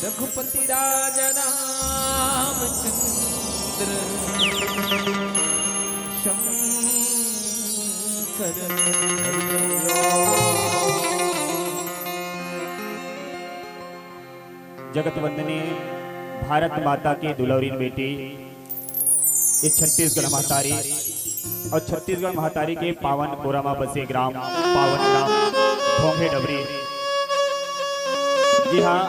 रघुपति राजा रामचंद्र शंकर जगत वंदनी भारत माता की दुलौरीन बेटी ये छत्तीसगढ़ महतारी और छत्तीसगढ़ महतारी के पावन कोरामा बसे ग्राम पावन ग्राम भोंगे डबरी। जी हाँ,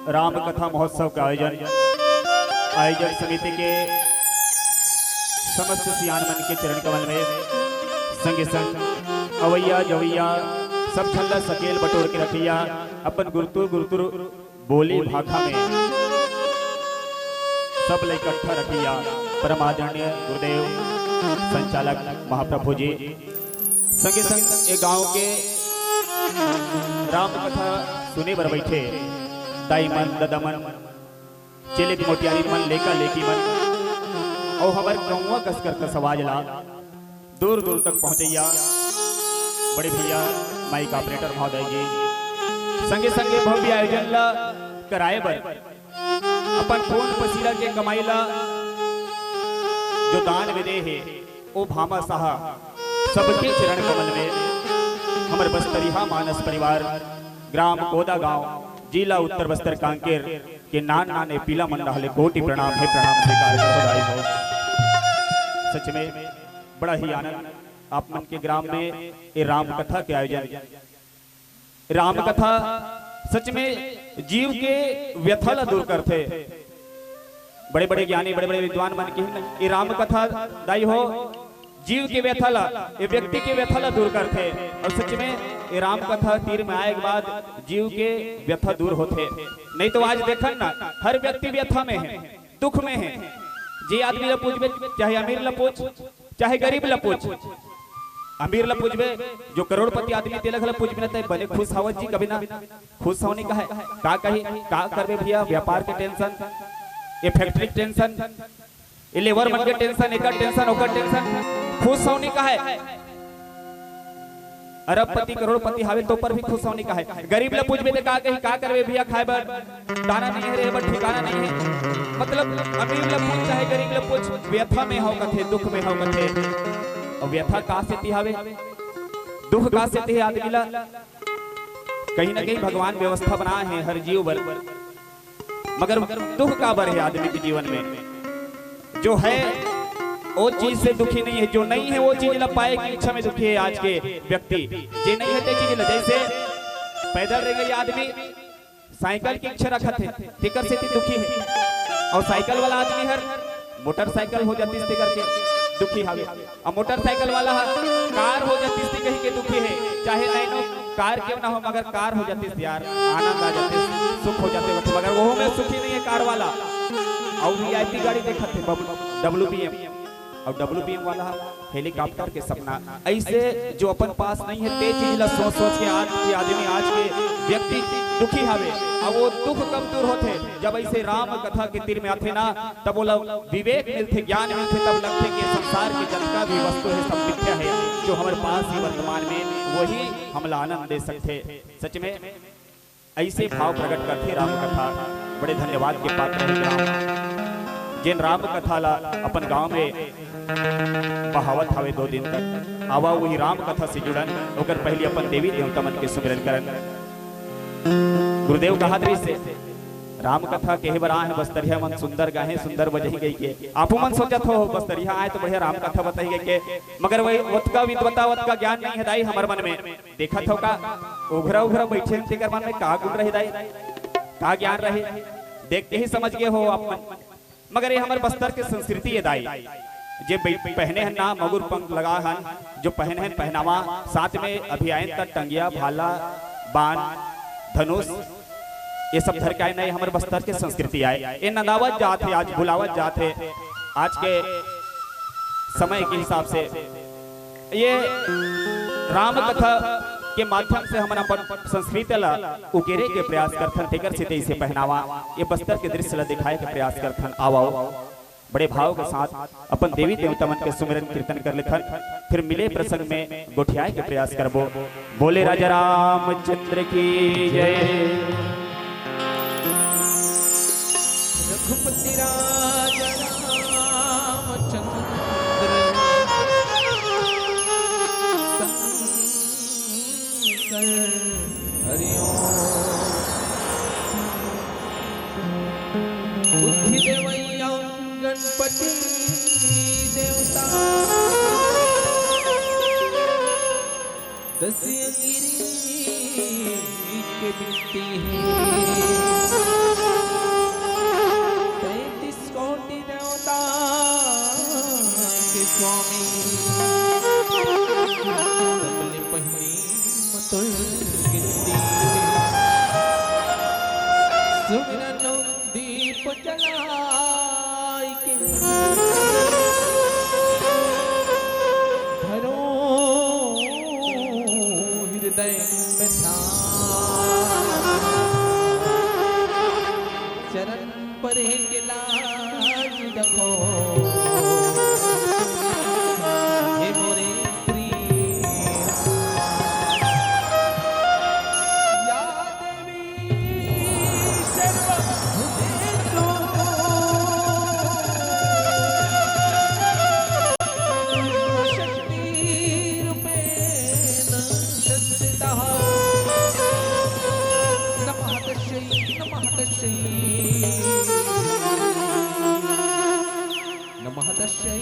राम कथा महोत्सव का आयोजन समिति के समस्त सियान मन के चरण कमल में संगे संग अवैया जवैया सब छल्ला सकेल बटोर के रखिया अपन गुरुतुर गुरुतुर बोली भाखा में सब ले इकट्ठा रखिया। परमादरणीय गुरुदेव संचालक महाप्रभु जी संगे संग एक गांव के राम कथा सुने बर बैठे दाई मन दादा मन चेले मोटियारी मन लेका लेकी मन और हमारे गौवा कसकर का सवाज ला दूर दूर तक पहुंचैया। बड़े भैया माइक ऑपरेटर महोदय जी संगे संगे भव्य आयोजन ला कराए बर अपन खून पसीना के कमाई ला जो दान विदे है ओ भामा साहा सबके चरण कमल में हमारे बस्तरिया मानस परिवार ग्राम कोदा गांव जिला उत्तर बस्तर कांकेर के नान नाने पीला मन रहले कोटि प्रणाम है। प्रणाम स्वीकार करो। सच में बड़ा ही आनंद आप मन के ग्राम में ये राम कथा के आयोजन। राम कथा सच में जीव के व्यथा ला दूर करते। बड़े बड़े ज्ञानी बड़े बड़े विद्वान मन की ये राम कथा दाई हो जीव के व्यथा ला ये व्यक्ति के व्यथा ला दूर करते। और सच में ये राम कथा तीर में आए के बाद जीव के व्यथा दूर होते। नहीं तो आज देखन ना हर व्यक्ति व्यथा में है, दुख में है। जी आदमी ला पूछबे चाहे अमीर ला पूछ चाहे गरीब ला पूछ। अमीर ला पूछबे जो करोड़पति आदमी तेलख ला पूछबे ना बने खुश हावत जी कभी ना खुश होने का है का कही का करबे भैया व्यापार के टेंशन ये फैक्ट्री टेंशन ये लेबर मन के टेंशन एकर टेंशन ओकर टेंशन खुश होने का है। अरबपति करोड़पति हावे तो पर भी खुश होने का है। गरीब ला पूछबे तो का कही का करबे भैया खाए बर दाना नहीं है रे बर ठिकाना नहीं है। मतलब अमीर ला पूछ चाहे गरीब ला पूछ व्यथा में हो कथे दुख में हो कथे। और व्यथा का से तिहावे दुख का से तिहे आदमी ला कहीं ना कहीं भगवान व्यवस्था बनाए हैं हर जीव बर। मगर दुख का बर है आदमी के जीवन में जो है वो चीज से दुखी नहीं है, जो नहीं है वो चीज ला पाए की इच्छा में दुखी है आज के व्यक्ति। जे नहीं है ते चीज ला जैसे पैदल रह गई आदमी साइकिल की इच्छा रखत है तिकर से दुखी है। और साइकिल वाला आदमी हर मोटरसाइकिल हो जाती है करके दुखी हावे। और मोटरसाइकिल वाला कार हो जाती है कहीं के दुखी है। चाहे नहीं नो कार क्यों ना हो मगर कार हो जाती है यार आनंद आ जाते सुख हो जाते वक्त मगर वो में सुखी नहीं है कार वाला। और वीआईपी गाड़ी देखते थे WBM और WBM वाला हेलीकॉप्टर के सपना। ऐसे जो अपन पास नहीं है ते चीज ला सोच सोच के आज के आदमी आज के व्यक्ति दुखी हावे। अब वो दुख कब दूर होते जब ऐसे राम कथा के तीर में आते ना तब वो विवेक मिलते ज्ञान मिलते तब लगते कि संसार की जितना भी वस्तु है सब मिथ्या है। जो हमारे पास ही वर्तमान में वही हमला आनंद दे सकते। सच में ऐसे भाव प्रकट करते राम कथा बड़े धन्यवाद के पात्र है। जिन राम कथा ला अपन गांव में बहावत हवे 2 दिन तक आवा वही राम कथा से जुड़न ओकर पहले अपन देवी देवता मन के सुमिरन करन। गुरुदेव कहा से राम कथा के बरा है बस्तरिया मन सुंदर गाहे सुंदर बजही गई के आपो मन सोचत हो बस्तरिया आए तो बढ़िया राम कथा बताई गई के मगर वही वतका विद्वता वतका ज्ञान नहीं है दाई हमार मन में देखत हो का उघरा उघरा बैठे तेकर मन में का गुण रहे दाई का ज्ञान रहे देखते ही समझ गए हो आप मन। मगर ये हमारे बस्तर के संस्कृति है दाई जे पहने हैं ना मगुर पंख लगा हन जो पहने हैं पहनावा साथ में अभियान तक टंगिया भाला बाण धनुष ये सब धर के आए नहीं हमारे बस्तर के संस्कृति आए। ये नदावत जाते आज भुलावत जाते आज के समय के हिसाब से ये राम कथा के माध्यम से हमारा संस्कृति ला उकेरे के प्रयास करथन तेकर से इसे पहनावा ये बस्तर के दृश्य ला दिखाए के प्रयास करथन। आओ बड़े भाव के साथ अपन देवी देवता मन के सुमिरन कीर्तन कर लेथन फिर मिले प्रसंग में गोठियाए के प्रयास करबो। बोले राजा रामचंद्र की जय। बुद्धि देवैया गणपति देवता दस गिरी के बिकती है 33 कोटि देवता के स्वामी सबले पहली मतुल गिनती सुमिरन दीप जलाई के धरो हृदय में चरण पर के लाज रखो हे मोरे श्री या देवी सर्वभूतेषु शक्तिरूपेण संस्थितः नमः तस्यै नमः तस्यै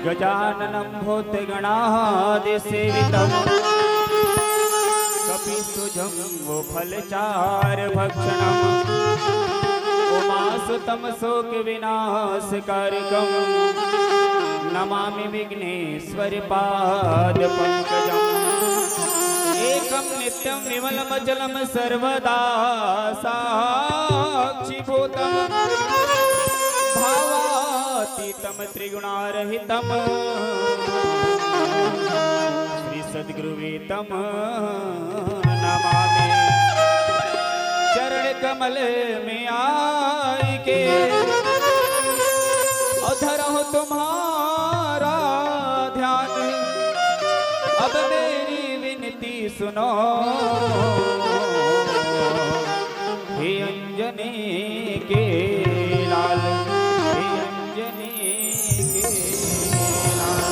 गजाननं भूतगणादिसेवितं कपिसुजम्बो फलचारभक्षणम् उमासुतं शोकविनाशकारकं नमामि विघ्नेश्वरपादपङ्कजम् एकं नित्यं विमलमचलं सर्वदा साक्षिभूतं भावातीतं त्रिगुणारहितं श्री सद्गुरुवेतं नमामि चरण कमल में आई के अधरहु तुम्हारा ध्यान अब मेरी विनती सुनो हे अंजनी के लाल हे अंजनी के लाल।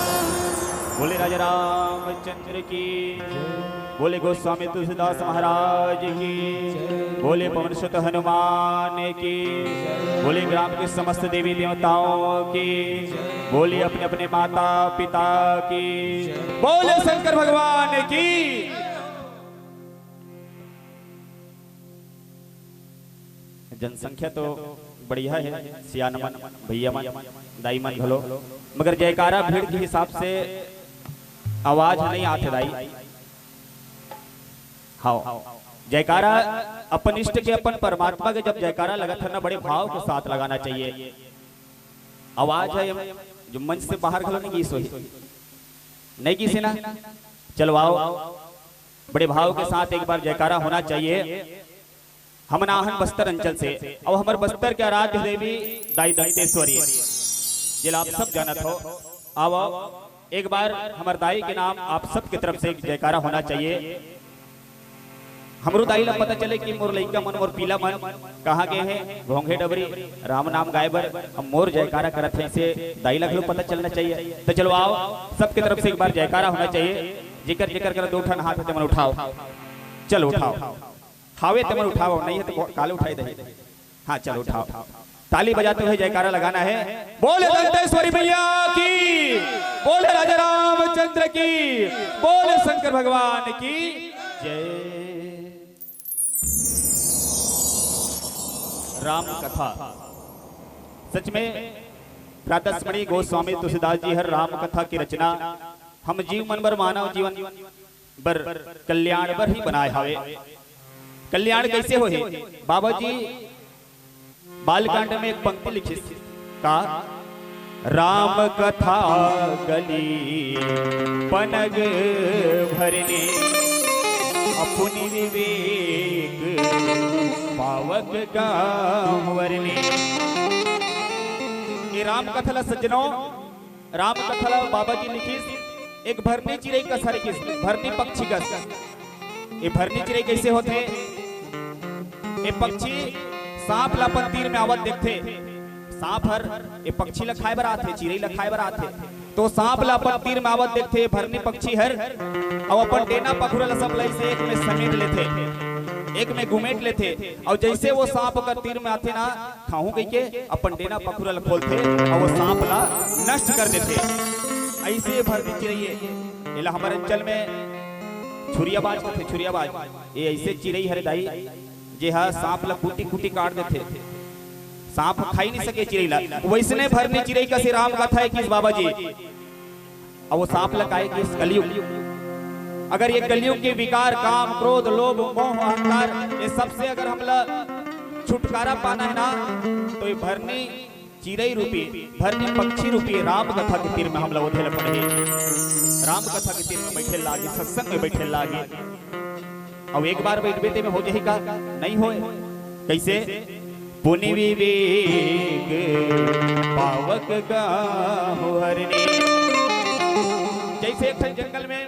बोले राजा रामचंद्र की, बोले गोस्वामी तुलसीदास महाराज की, बोले पवन सुत हनुमान की, बोले ग्राम के समस्त देवी देवताओं की, बोले अपने अपने माता पिता की, बोले शंकर भगवान की। जनसंख्या तो बढ़िया है, सियान मन भैया मन दाई मन घलो, मगर जयकारा भीड़ के हिसाब से आवाज नहीं आते दाई। हाँ, जयकारा अपन इष्ट के अपन परमात्मा के जब जयकारा लगा था ना, बड़े भाव के साथ लगाना चाहिए। आवाज है जो मंच से बाहर खलो नहीं की सोई नहीं की से ना, चलो आओ बड़े भाव के साथ एक बार जयकारा होना चाहिए। हम नाहन बस्तर अंचल से और हमारे बस्तर के आराध्य देवी दाई दंतेश्वरी जिला आप सब जानत हो। आओ एक बार हमारे दाई के नाम आप सब की तरफ से एक जयकारा होना चाहिए। हमरो दाई ला पता चले कि मोर लइका मन मोर पीला मन कहाँ गए हैं, घोंघे डबरी राम नाम गायबर हम मोर जयकारा करत हैं, से दाई ला पता चलना चाहिए। तो चलो आओ सबके तरफ से एक बार जयकारा होना चाहिए। जिक्र जिक्र कर दो ठन हाथ है मन उठाओ, चलो उठाओ, हावे ते मन उठाओ, नहीं है तो काले उठाई दे। हाँ चलो उठाओ, ताली बजाते हुए जयकारा लगाना है। बोले दंतेश्वरी मैया की, बोले राजा रामचंद्र की, बोले शंकर भगवान की जय। राम कथा सच में प्रातस्मरणीय गोस्वामी तुलसीदास जी हर राम कथा की रचना हम जीव मन बर मानव जीवन बर कल्याण बर ही बनाए हावे। कल्याण कैसे हो है बाबा जी बालकांड में एक पंक्ति लिखी का, राम कथा गली पनग भरने अपनी विवेक पावक गाँव वरने। ये राम कथला सज्जनों, राम कथला बाबा जी लिखी एक भरनी चिड़ै का सर किस भरनी पक्षी का। ये भरनी चिड़ै कैसे होते, ये पक्षी सांप लापन तीर में आवत देखते, सांप हर ये पक्षी लखाए बर आथे, चिड़ै लखाए बर आथे, तो सांप लापन तीर में आवत देखते भरनी पक्षी हर और अपन डेना पखुरल सब लई से एक में समेट लेते, एक में घुमेट लेते, और जैसे वो सांप का तीर में आते ना खाऊं कह के अपन डेना पखुरल खोलते और वो सांप ला नष्ट कर देते। ऐसे भरनी चिड़ै एला हमारे अंचल में छुरियाबाज होते, छुरियाबाज ये ऐसे चिड़ै हरे दाई जे हा सांप ला कुटी कुटी काट देते, सांप खाई नहीं सके चिड़ै ला। वैसने भरनी चिड़ै का से राम कथा है किस बाबा जी, और वो सांप लगाए किस कलयुग। अगर ये कलयुग के विकार काम क्रोध लोभ मोह अहंकार ये सबसे अगर हमला छुटकारा पाना है ना, तो ये भरनी चिड़ै रूपी भरनी पक्षी रूपी राम कथा के तीर में हम लोग उधेल पड़े, राम कथा के तीर में बैठे लागे, सत्संग में बैठे लागे। और एक बार बैठबे में हो जाएगा नहीं हो कैसे, पुनि विवेक पावक गाँव हरने। जैसे एक जंगल में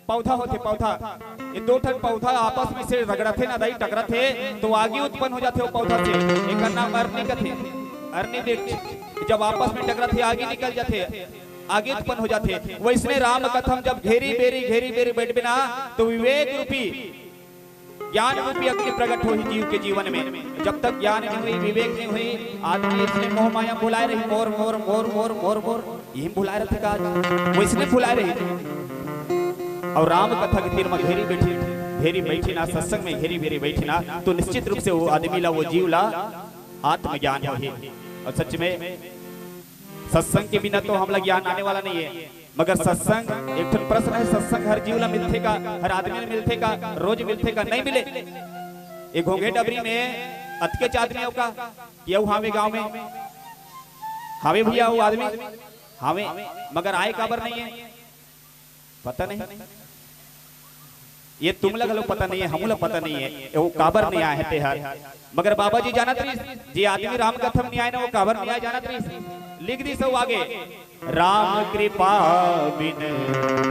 पौधा होते, पौधा ये दो ठन पौधा आपस में से रगड़ते ना दाई टकराते तो आगे उत्पन्न हो जाते वो पौधा से, एक नाम अरनी का थे, अरनी वृक्ष जब आपस में टकराते आगे निकल जाते, आगे उत्पन्न हो जाते। वैसने राम कथम जब घेरी बेरी बैठ बिना तो विवेक रूपी ज्ञान रूपी अग्नि प्रकट हो ही जीव के जीवन में। जब तक ज्ञान नहीं हुई, विवेक नहीं हुई, आदमी इसने मोह माया भुलाए रही, मोर मोर मोर मोर मोर मोर यही भुलाए रहते का, वो इसने भुलाए रही। और राम कथा के तीर में घेरी बैठी ना, सत्संग में घेरी बैठी ना, तो निश्चित रूप से वो आदमी ला, वो जीव ला आत्मज्ञान हो ही। और सच में सत्संग के बिना तो हमला ज्ञान आने वाला नहीं है। मगर सत्संग एक प्रश्न है, सत्संग हर जीव ला मिलते का, हर आदमी ने मिलते का, रोज मिलते का, नहीं मिले। एक घोंघे डबरी में अतके आदमियों का क्यों हावे गांव में हावे भैया वो आदमी हावे, मगर आए काबर नहीं है पता नहीं। ये तुम लोग पता नहीं है, हम लोग पता नहीं है वो काबर नहीं आए थे हर। मगर बाबा जी जानत रही जी आदमी राम कथम नहीं आए ना, वो काबर नहीं आए जानत रही। लिख दी सब आगे, राम कृपा बिन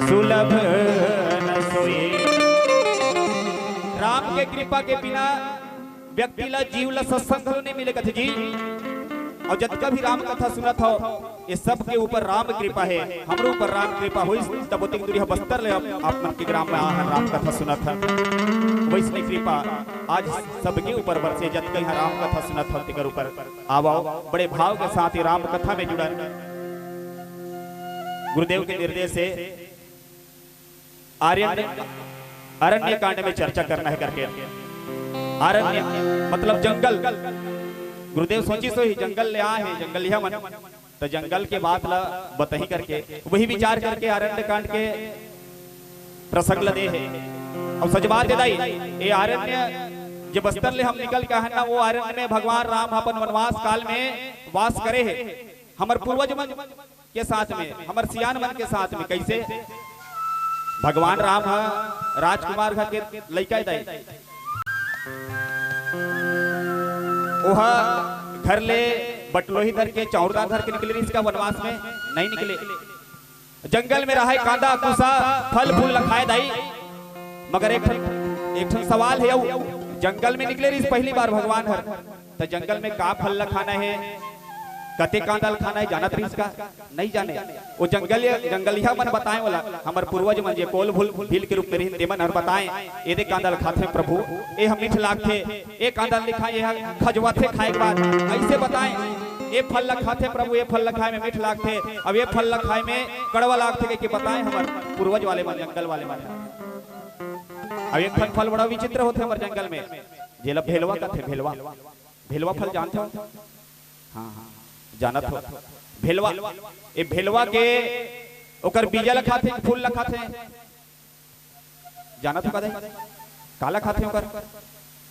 सुलभ न सोई। राम के कृपा के बिना व्यक्ति ला जीव ला सत्संग नहीं मिलेगा थे जी। और जब कभी राम कथा सुनत हो, ये सब के ऊपर राम कृपा है, हमरो ऊपर राम कृपा होई तब ओतिक दूरी बस्तर ले आप मन के ग्राम में आ राम कथा सुनत है। वैसने कृपा आज सबके ऊपर बरसे, जब कहीं राम कथा सुनत हो तिकर ऊपर आवो बड़े भाव के साथ ये राम कथा में जुड़ा। गुरुदेव के निर्देश से अरण्य कांड में चर्चा करना है करके। अरण्य मतलब जंगल। गुरुदेव सोची सो ही जंगल ले आए हैं, जंगल यह मन तो जंगल के बात ला बतही करके वही विचार करके अरण्य कांड के प्रसंग लदे है। और सजबात दे दाई ये अरण्य जब बस्तर ले हम निकल के है ना, वो अरण्य में भगवान राम अपन वनवास काल में वास करे है। हमर पूर्वज मन के साथ में, हमर सियान मन के साथ में। कैसे भगवान राम राजकुमार के लइका दाई वह घर ले बटलोही धर के चौरदा धर के निकले, इसका वनवास में नहीं निकले। जंगल में रहा कांदा कुसा फल फूल लखाए दाई। मगर एक सवाल है, जंगल में निकले रही पहली बार भगवान हर, तो जंगल में का फल लखाना है, कते कांदा खाना है, जानत रही इसका नहीं जाने। वो जंगलिया मन बताए वाला हमर पूर्वज मन जे कोल भील के रूप में रही देमन हर बताए एदे कांदा खाते प्रभु, ए हम मीठ लागथे, ए कांदा लिखाए ये खजवाथे खाए के बाद ऐसे बताए। ये फल खाते प्रभु, ये फल खाए में मीठ लागथे, अब ये फल खाए में कड़वा लागथे के बताए हमर पूर्वज वाले मन, जंगल वाले मन। अब एक फल बड़ा विचित्र होते हमर जंगल में, जेला भेलवा कथे, भेलवा फल जानते हो? हाँ हाँ जानत हो भेलवा। ए भेलवा के ओकर बीजा लखाथे, फूल लखाथे, जानत हो? कदे काला खाथे ओकर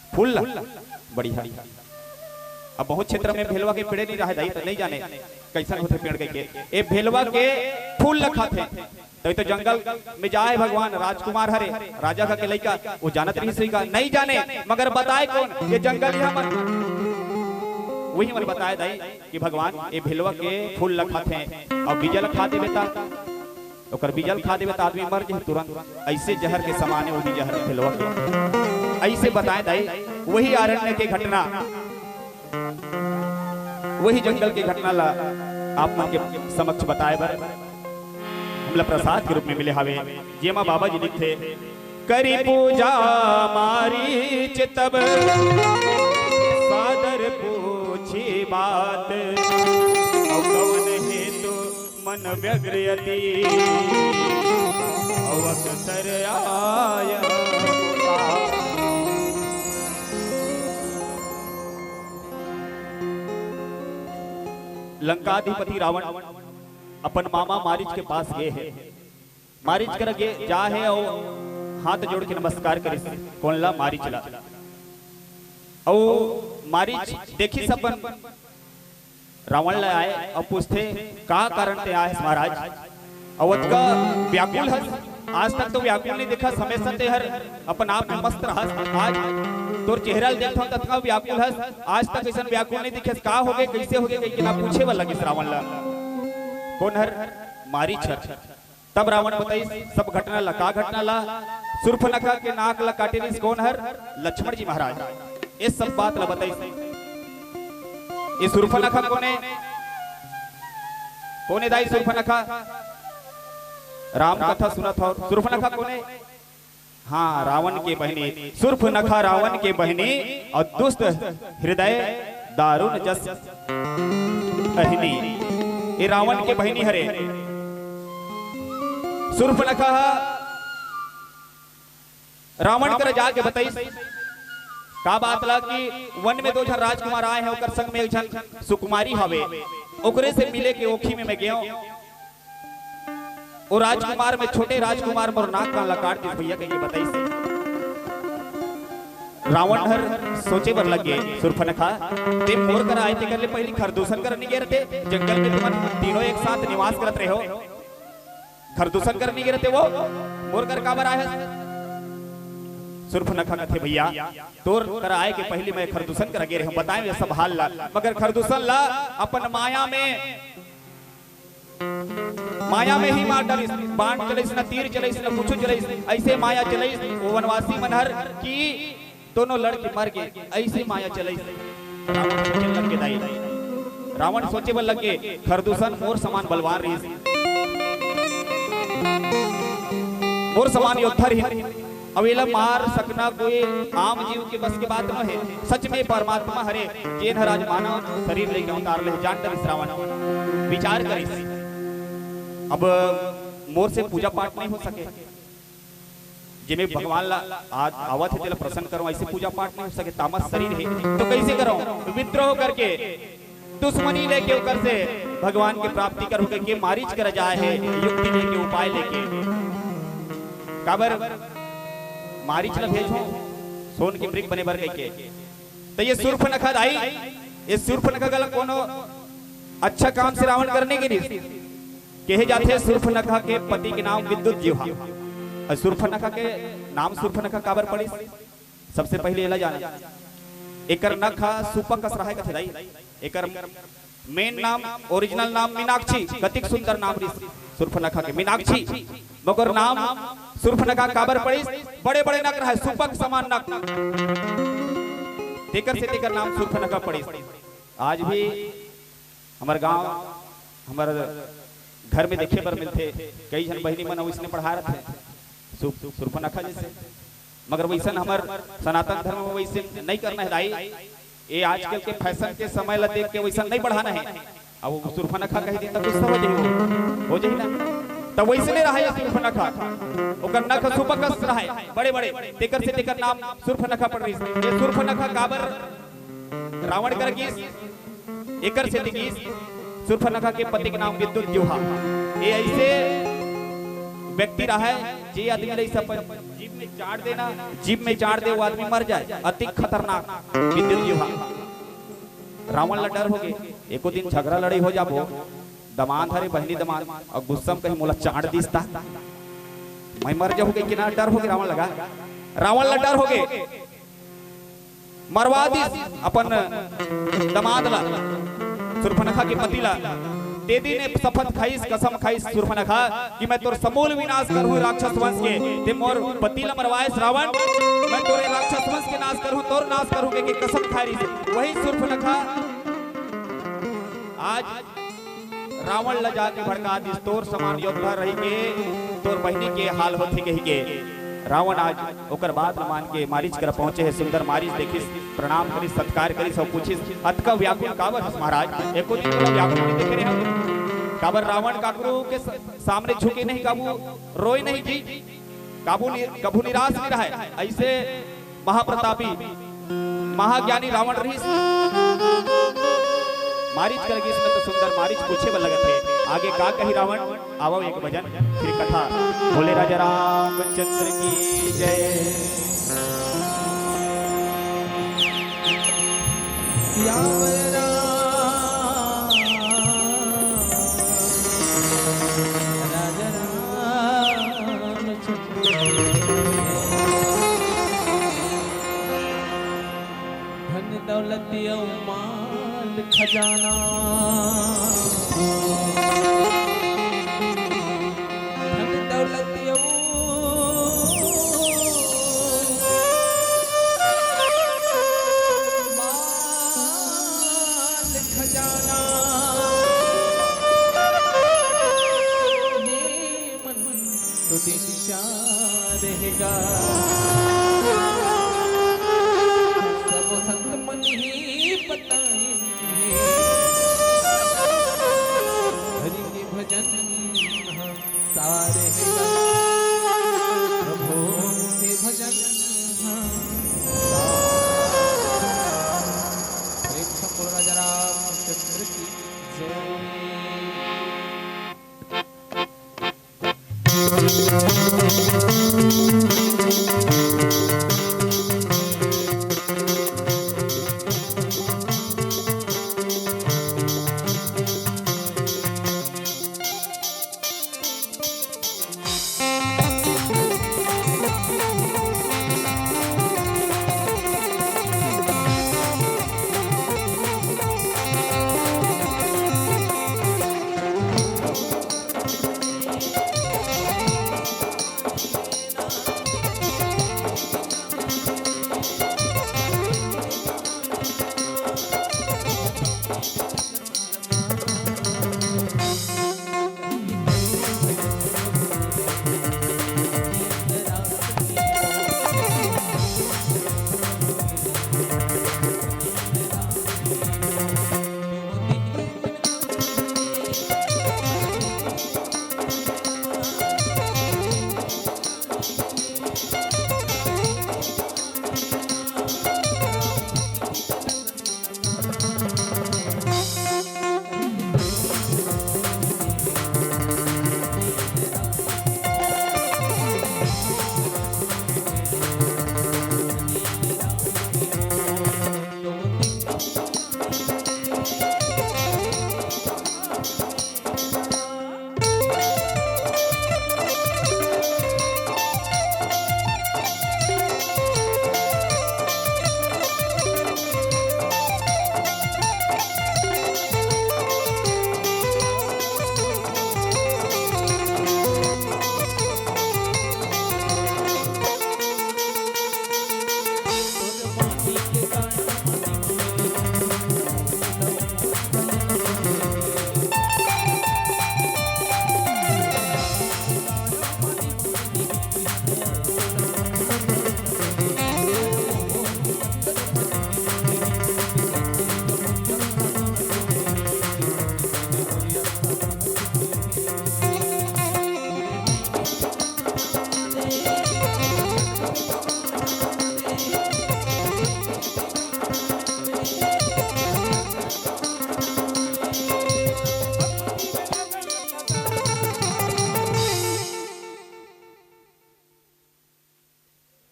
फूल बढ़िया। अब बहुत क्षेत्र में भेलवा के पेड़ नहीं रहे दाई, तो नहीं जाने कैसन होते पेड़ के। ए भेलवा के फूल लखाथे, तो जंगल में जाए भगवान राजकुमार हरे राजा का के लइका, वो जानत रही सही का नहीं जाने। मगर बताए कौन? ये जंगल ही मन वही मन बताया दाई कि भगवान ये भेलवा के फूल लखाते हैं और बीजल खा देवे ता ओकर बीजल खा देवे ता आदमी मर जाए तुरंत। ऐसे जहर के समान है वो भी जहर भेलवा के, ऐसे बताए दाई। वही अरण्य के घटना, वही जंगल के घटना ला आप मन के समक्ष बताए बर हमला प्रसाद के रूप में मिले हावे। जेमा बाबा जी लिखते करी पूजा मारी चितब सादर पूछी बात, और कवन हेतु मन व्यग्रयति अवसर आया। लंकाधिपति रावण अपन मामा मारीच के पास गए है। मारीच कर जा है और हाथ जोड़ के नमस्कार करे, कौन ला? मारीच ला। और मारीच देखी सब रावण ला आए और पूछते का कारण ते आए महाराज? अवध का व्याकुल है, आज तक तो व्याकुल नहीं देखा, हमेशा ते हर अपन आप में मस्त रहा। आज तोर चेहरा देखता हूं तथा व्याकुल है, आज तक ऐसा व्याकुल नहीं दिखे। का हो गए, कैसे हो गए, कि ना पूछे वाला किस रावण ला कौन हर? मारीच हर। तब रावण बताई सब घटना ला। का घटना ला? शूर्पणखा के नाक ला काटे रही कौन हर? लक्ष्मण जी महाराज। ये सब बात ला बताई। ये शूर्पणखा कोने कोने दाई? शूर्पणखा राम कथा सुनत हो, शूर्पणखा कोने? हाँ, रावण के बहनी शूर्पणखा रावण के बहनी और दुष्ट हृदय दारुण जस अहिनी। ये रावण के बहनी हरे शूर्पणखा रावण कर जाके बताई का बात ला कि वन में 2 जन राजकुमार आए हैं, ओकर संग में एक जन सुकुमारी हवे, ओकरे से मिले के ओखी में मैं गया। वो राजकुमार में छोटे राजकुमार मोर नाक कान ला काट दी भैया के बताई से। रावण हर सोचे बर लग गए शूर्पणखा ते मोर कर आए थे कर ले पहली खरदूषण करने गए रहते जंगल में, तुम तीनों एक साथ निवास करते रहे हो, खरदूषण करने गए रहते वो मोर कर काबर आए। शूर्पणखा कथे भैया तोर कर आए के पहले मैं खरदूषण कर गए रहे बताए ये सब हाल ला, मगर खरदूषण ला अपन माया में ही मार डालिस, बाण चलिस न तीर चलिस न कुछ चलिस, ऐसे माया चलिस वो वनवासी मनहर की दोनों लड़के मर गए, ऐसे माया चलिस। रावण सोचे बल लग गए खरदूषण मोर समान बलवान रही, मोर समान योद्धा रही, अवेला मार सकना कोई आम जीव के बस के बात न है। सच में परमात्मा हरे जेन हराज मानव शरीर लेके उतार ले जान कर रावण विचार करिस। अब मोर से पूजा पाठ नहीं हो सके, जिमे भगवान ला आज आवत है तेला प्रसन्न करो, ऐसे पूजा पाठ नहीं हो सके, तामस शरीर है तो कैसे करो, विद्रोह करके दुश्मनी लेके उकर से भगवान की प्राप्ति करो के मारिच कर जाए है, युक्ति लेके उपाय लेके काबर मारिच ला भेजो सोन के मृग बने बर के। तो ये शूर्पणखा आई, ये शूर्पणखा गला कोनो अच्छा काम से रावण करने के लिए कहे जाते। शूर्पणखा के पति के नाम विद्युत जिह्वा, और शूर्पणखा के नाम शूर्पणखा काबर पड़ी सबसे पहले एला जाना। एकर नखा सुपक कस रहा कथे दाई, एकर मेन नाम ओरिजिनल नाम मीनाक्षी, कतिक सुंदर नाम री शूर्पणखा के मीनाक्षी, मगर नाम शूर्पणखा काबर पड़ी बड़े बड़े नक रहा सुपक समान नक, तेकर से तेकर नाम शूर्पणखा पड़ी। आज भी हमारे गांव हमारे घर में देखे पर मिलते कई जन बहनी मन उसने पढ़ा रहे थे शूर्पणखा जैसे, मगर वैसा हमार सनातन धर्म में वैसे नहीं करना है दाई। ये आजकल के फैशन के समय ला देख के वैसा नहीं बढ़ाना है। अब शूर्पणखा कह दी तो कुछ समझ हो जाए ना, तो वैसे नहीं रहा शूर्पणखा, ओकर नख सुपकस रहा बड़े बड़े, तेकर से तेकर नाम शूर्पणखा पड़ रही। ये शूर्पणखा काबर रावण कर गीस, एकर से दिगीस शूर्पणखा के पति के नाम विद्युत जिह्वा। ये ऐसे व्यक्ति रहा है जे आदमी रही सब जीभ में चाट देना, जीभ में चाट दे वो आदमी मर जाए, अति खतरनाक विद्युत जिह्वा। रावण ला डर हो गए, एको दिन झगड़ा लड़ाई हो जाबो, दमाद हरे बहनी दमाद और गुस्सा में कहीं मोला चाट दिसता मैं मर जाऊंगे कि ना, डर हो गए रावण लगा, रावण ला डर हो गए मरवा दी अपन दमाद ला शूर्पणखा के पति ला। तेदी ने शपथ खाइस कसम खाइस शूर्पणखा कि मैं तोर समूल विनाश करूं राक्षस वंश के, ते मोर पति ला मरवाएस रावण, मैं तोरे राक्षस वंश के नाश करूं, तोर नाश करूं के कसम खाई रही। वही शूर्पणखा आज रावण ला जाके भड़का दी, तोर समान योद्धा रही के तोर बहनी के हाल होती कही के। रावण आज ओकर बात मान के मारिच कर पहुंचे है, सुंदर मारिच देखिस, प्रणाम करी, सत्कार करी, सब पूछिस अतका व्याकुल काबर महाराज, एको दिन तो व्याकुल नहीं देखे रहे हम काबर। रावण काकरू के सामने झुके नहीं, काबू रोए नहीं जी, काबू कभू निराश नहीं रहा है। ऐसे महाप्रतापी महाज्ञानी रावण रही मारिच कर गई, इसमें तो सुंदर मारिच पूछे बल लगत है आगे का कही रावण। आवो एक भजन फिर कथा। बोले राजा रामचंद्र की जय। राजा रामचंद्र धन दौलत माल खजाना, धन दौलत माल खजाना, ये मन तो दिन चार रहेगा। सब संत मन ही बताएंगे, हरि के भजन सा रहेगा। प्रभु के भजन प्रेम संपूर्ण राजा रामचंद्र की जय।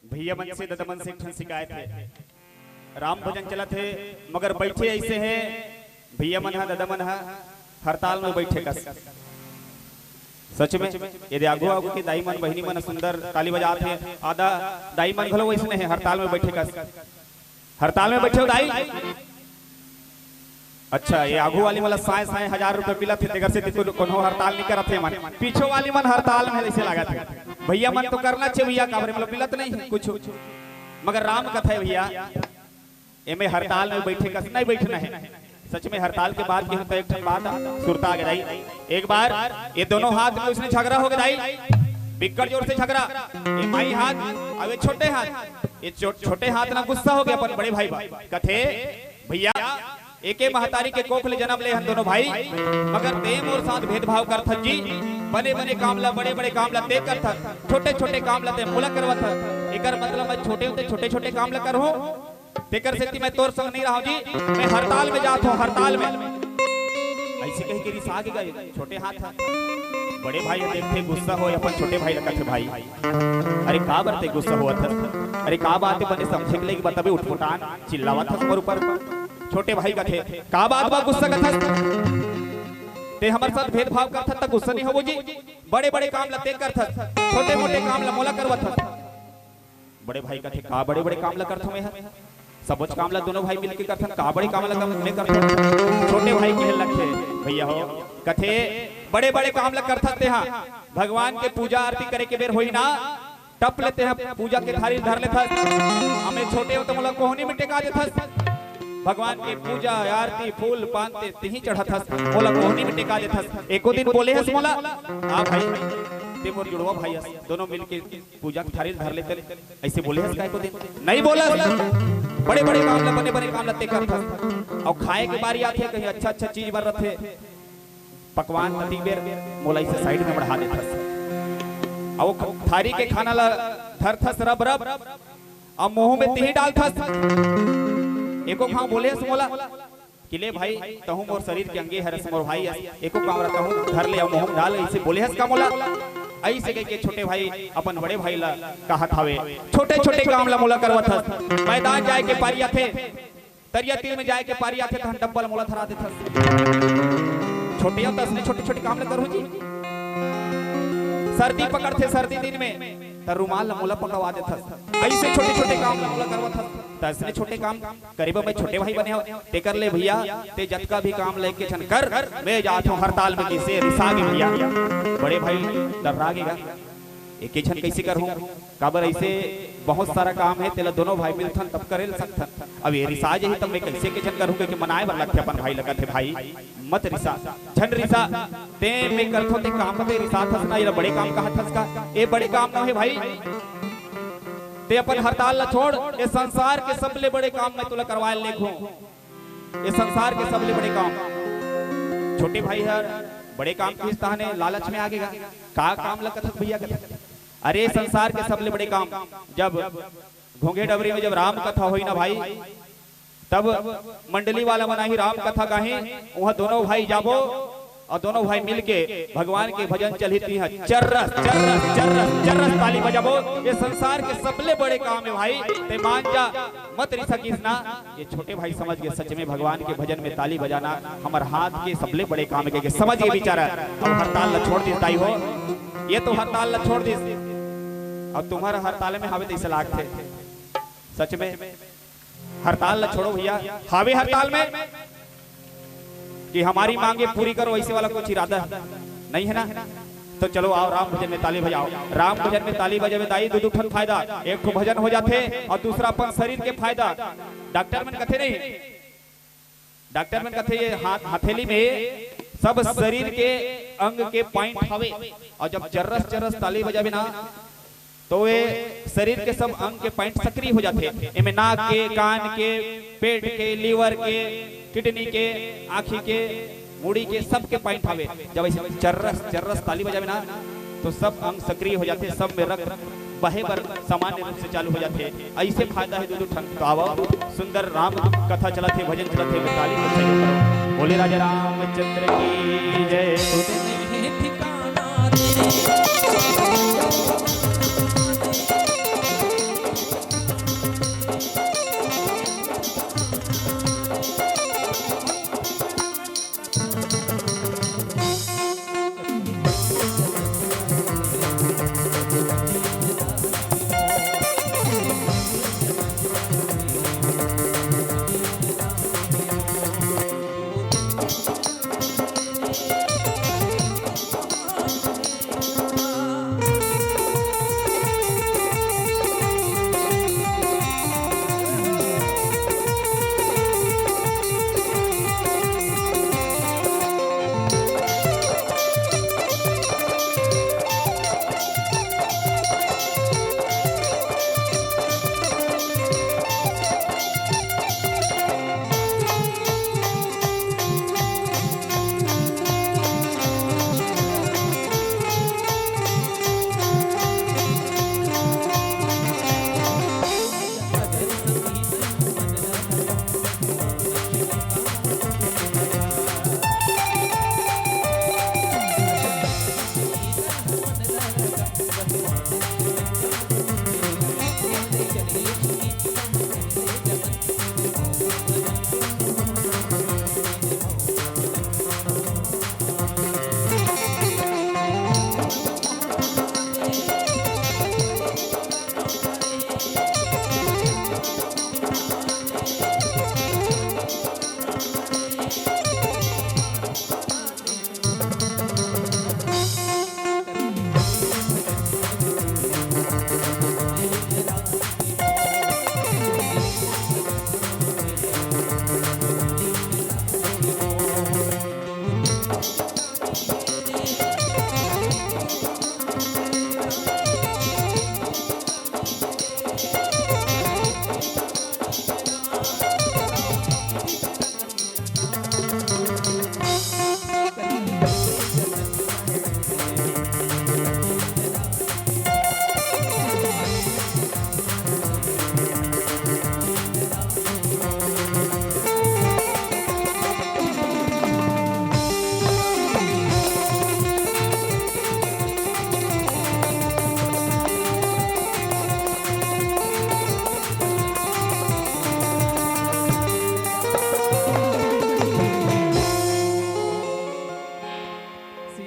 भैया मन से ददमन से ठन शिकायत है। राम भजन चला थे मगर बैठे ऐसे हैं भैया मन है ददमन है हड़ताल में बैठे कस। सच में यदि आगू आगू के दाई मन बहिनी मन सुंदर ताली बजाते हैं आधा दाई मन घलो वैसे नहीं हड़ताल में बैठे कस। हड़ताल में बैठे हो दाई। अच्छा ये आगू वाली मतलब साए साए 1000 रुपए मिला थे तेगर से कोनो हड़ताल नहीं करते मन पीछे वाली मन हड़ताल में ऐसे लगा थे। भैया मन तो करना चाहिए भैया का मतलब मिलत नहीं है कुछ मगर राम कथा है भैया एमे हड़ताल में बैठे का नहीं बैठना है। सच में हड़ताल के बाद की एक बात सुरता आ गई। एक बार ये दोनों हाथ में उसने झगड़ा हो गया बिकट जोर से झगड़ा। ये माई हाथ अब ये छोटे हाथ ये छोटे हाथ ना गुस्सा हो गया अपन बड़े भाई कथे भैया एके महतारी के कोख ले जन्म ले हम दोनों भाई मगर प्रेम और साथ भेदभाव करथन जी। बने बने कामला बड़े बड़े कामला ते करथन छोटे छोटे कामला ते मुला करवथन। एकर मतलब मैं छोटे होते छोटे छोटे कामला करहूं तेकर से मैं तोर संग नहीं रहा जी। मैं हड़ताल में जात हूं हड़ताल में ऐसे कह के रिसा के गए छोटे हाथ बड़े भाई देखते गुस्सा हो अपन छोटे भाई लगा थे भाई अरे का बरते गुस्सा हुआ था अरे का बात है बने समझे के लिए बताबे उठमुटान चिल्लावा था ऊपर छोटे भाई का थे का बात बा गुस्सा का था ते हमारे साथ भेदभाव करता था गुस्सा नहीं हो जी। बड़े बड़े काम लते करता छोटे मोटे काम ला मोला करवा था। बड़े भाई का थे का बड़े बड़े काम ला करता मैं सब काम ला दोनों भाई मिलके करता का बड़े काम ला मैं करता। छोटे भाई के लखे भैया हो कथे बड़े बड़े काम ला करता थे हां भगवान के पूजा आरती करे के बेर होई ना टप लेते हैं पूजा के थाली धर लेता हमें छोटे हो तो मोला कोहनी में टेका देता भगवान के पूजा आरती फूल पानते तिही चढ़ा था मोला कोहनी में टेका देता। एको दिन बोले हस मोला आ भाई ते मोर जुड़वा भाई दोनों मिलके पूजा की थारी धर लेते ऐसे बोले हस काय को दिन नहीं बोला बड़े बड़े काम ला बने बने काम लते कर और खाए के बारी आथे कहीं अच्छा अच्छा चीज बर रथे पकवान अति बेर मोलाई से साइड में बढ़ा देथस और थारी के खाना ला धरथस रब रब अब मुंह में तिही डालथस एको खाओ बोले हस मोला कि ले भाई तहु मोर शरीर के अंगे हरस मोर भाई एको काम रखा हूं घर ले मुंह डाल ऐसे बोले हस का मोला ऐसे कह के छोटे भाई अपन बड़े भाई ला कहा थावे छोटे छोटे काम ला मोला करवत हस मैदान जाए के पारी आथे तरिया तीर में जाए के पारी आथे त डब्बल मोला धरा देथस छोटे तस ने छोटे छोटे काम ला करू जी सर्दी पकड़थे सर्दी दिन में त रुमाल ला मोला पकड़वा देथस ऐसे छोटे छोटे काम ला मोला करवत हस तसने छोटे काम करीब में छोटे भाई बने हो ते कर ले भैया ते जतका भी काम लेके छन कर मैं जात हूं हड़ताल में किसे रिसागे भैया बड़े भाई डरागेगा एक छन कैसे कर हूं काबर ऐसे बहुत सारा काम है तेला दोनों भाई मिलथन तब करेल सकथन अब ये रिसाज ही तब मैं कैसे के छन करूं कि मनाए बर लगथे अपन भाई लगत है भाई मत रिसा छन रिसा ते मैं करथो ते काम ते रिसा थस ना ये बड़े काम का हथस का ए बड़े काम ना है भाई ते अपन हड़ताल ला छोड़ ये संसार के सबले बड़े काम मैं तुला करवाए लेखूं ये संसार के सबले बड़े काम छोटे भाई हर बड़े काम किस ताने लालच में आगेगा का काम ला कथक भैया कथक अरे संसार के सबले बड़े काम जब घोंघे डबरी में जब राम कथा हुई ना भाई तब मंडली वाला मना ही राम कथा गाही वहां दोनों भाई जाबो और दोनों भाई मिलके भगवान के भजन चलती है चर्रस चर्रस चर्रस चर्रस ताली बजाबो ये संसार के सबले बड़े काम है भाई ते मान जा मत रिसा किसना ये छोटे भाई समझ गए सच में भगवान के भजन में ताली बजाना हमार हाथ के सबले बड़े काम है समझ गए बेचारा अब हड़ताल ला छोड़ दिस ताई हो ये तो हड़ताल ला छोड़ दिस और तुम्हारा हड़ताल में हावे ऐसे लाग थे सच में हड़ताल ला छोड़ो भैया हावे हड़ताल में कि हमारी मांगे पूरी करो ऐसे वाला कुछ इरादा नहीं है ना तो चलो आओ राम भजन में ताली बजाओ राम भजन में ताली बजे में दाई दो ठन फायदा एक तो भजन हो जाते और दूसरा अपन शरीर के फायदा डॉक्टर मन कथे नहीं डॉक्टर मन कथे ये हथेली में सब शरीर के अंग के पॉइंट हवे और जब चर्रस चर्रस ताली बजावे ना तो वे शरीर के सब अंग के पॉइंट सक्रिय हो जाते इनमें नाक के कान के पेट के लीवर के किडनी के आँखी के मुड़ी के सब के पॉइंट आवे जब ऐसे चर्रस चर्रस ताली बजावे ना तो सब अंग सक्रिय हो जाते सब में रक्त बहे बर सामान्य रूप से चालू हो जाते ऐसे फायदा है दो ठन तो आओ सुंदर राम कथा चलते भजन चलते ताली करो बोले राजा रामचंद्र की जय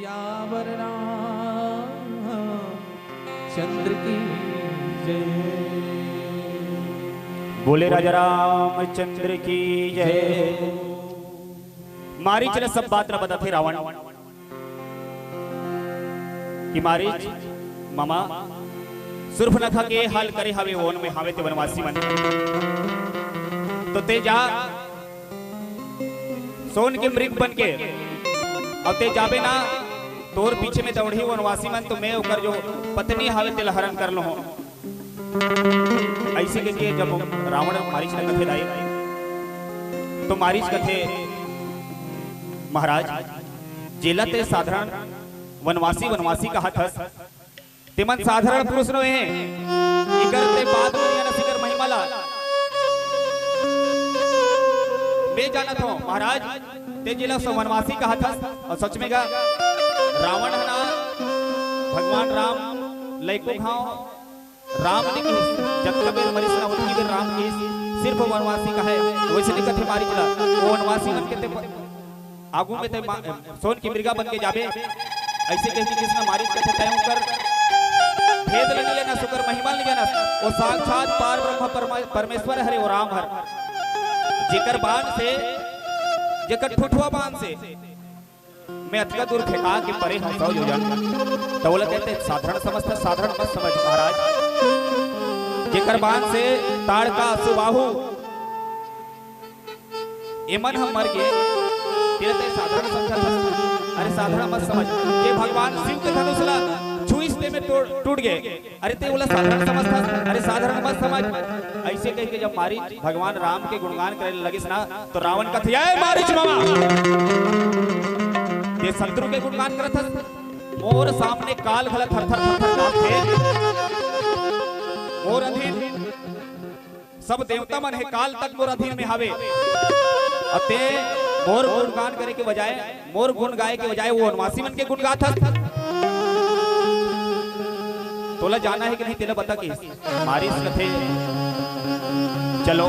सियावर चंद्र की जय। बोले राजा रामचंद्र की जय। मारीच ने सब बात बता थे रावण कि मारीच मामा सुर्फनखा के हाल करे हवे ओन में हवे ते वनवासी मन तो ते जा सोन के मृग बन के अब ते जाबे ना तोर पीछे में दौड़ी वनवासी मन तो मैं ओकर जो पत्नी हवे ते हरण कर लो। ऐसे के जब रावण मारीच ने कथे लाई तो मारीच कथे महाराज जेला ते साधारण वनवासी का हथस ते मन साधारण पुरुष नो है इकर ते बात मरिया न सिकर महिमाला मैं जानत हूं महाराज ते जेला वनवासी का हथस और सच में का रावण है ना भगवान राम लइको घाव राम ने की जब कबीर मरीज ना उतनी भी राम की सिर्फ वनवासी का है वैसे नहीं कथे मारी चला वो वनवासी बन के ते आगू में ते सोन की मृगा बन के जाबे ऐसे कह कि किसने मारी कथे तय कर भेद ले लिया ना सुकर महिमा ले जाना वो साक्षात पार ब्रह्म परमेश्वर हरे वो राम हर जेकर बाण से जेकर ठुठुआ बाण से मैं अतका दूर फेंका के परे हम सौ जो जान दौलत कहते साधारण समझता साधारण मत समझ महाराज जेकर बाण से ताड़ का सुबाहु एमन हम मर गए तेरे साधारण समझा अरे साधारण मत समझ ये भगवान शिव के धनुष ला छुईसने में टूट गए अरे ते बोला साधारण समझता अरे साधारण मत समझ ऐसे कह के जब मारीच भगवान राम के गुणगान करे लगिस ना तो रावण कथे आए मारीच मामा ये शत्रु के गुणगान करत हस मोर सामने काल घला थर थर थर कांपथे मोर अधीन सब देवता मन है काल तक मोर अधीन में हावे अते मोर गुणगान करे के बजाय मोर गुण गाए के बजाय वो वनवासी मन के गुण गात हस तोला जाना है कि नहीं तेला बता कि मारीच कथे चलो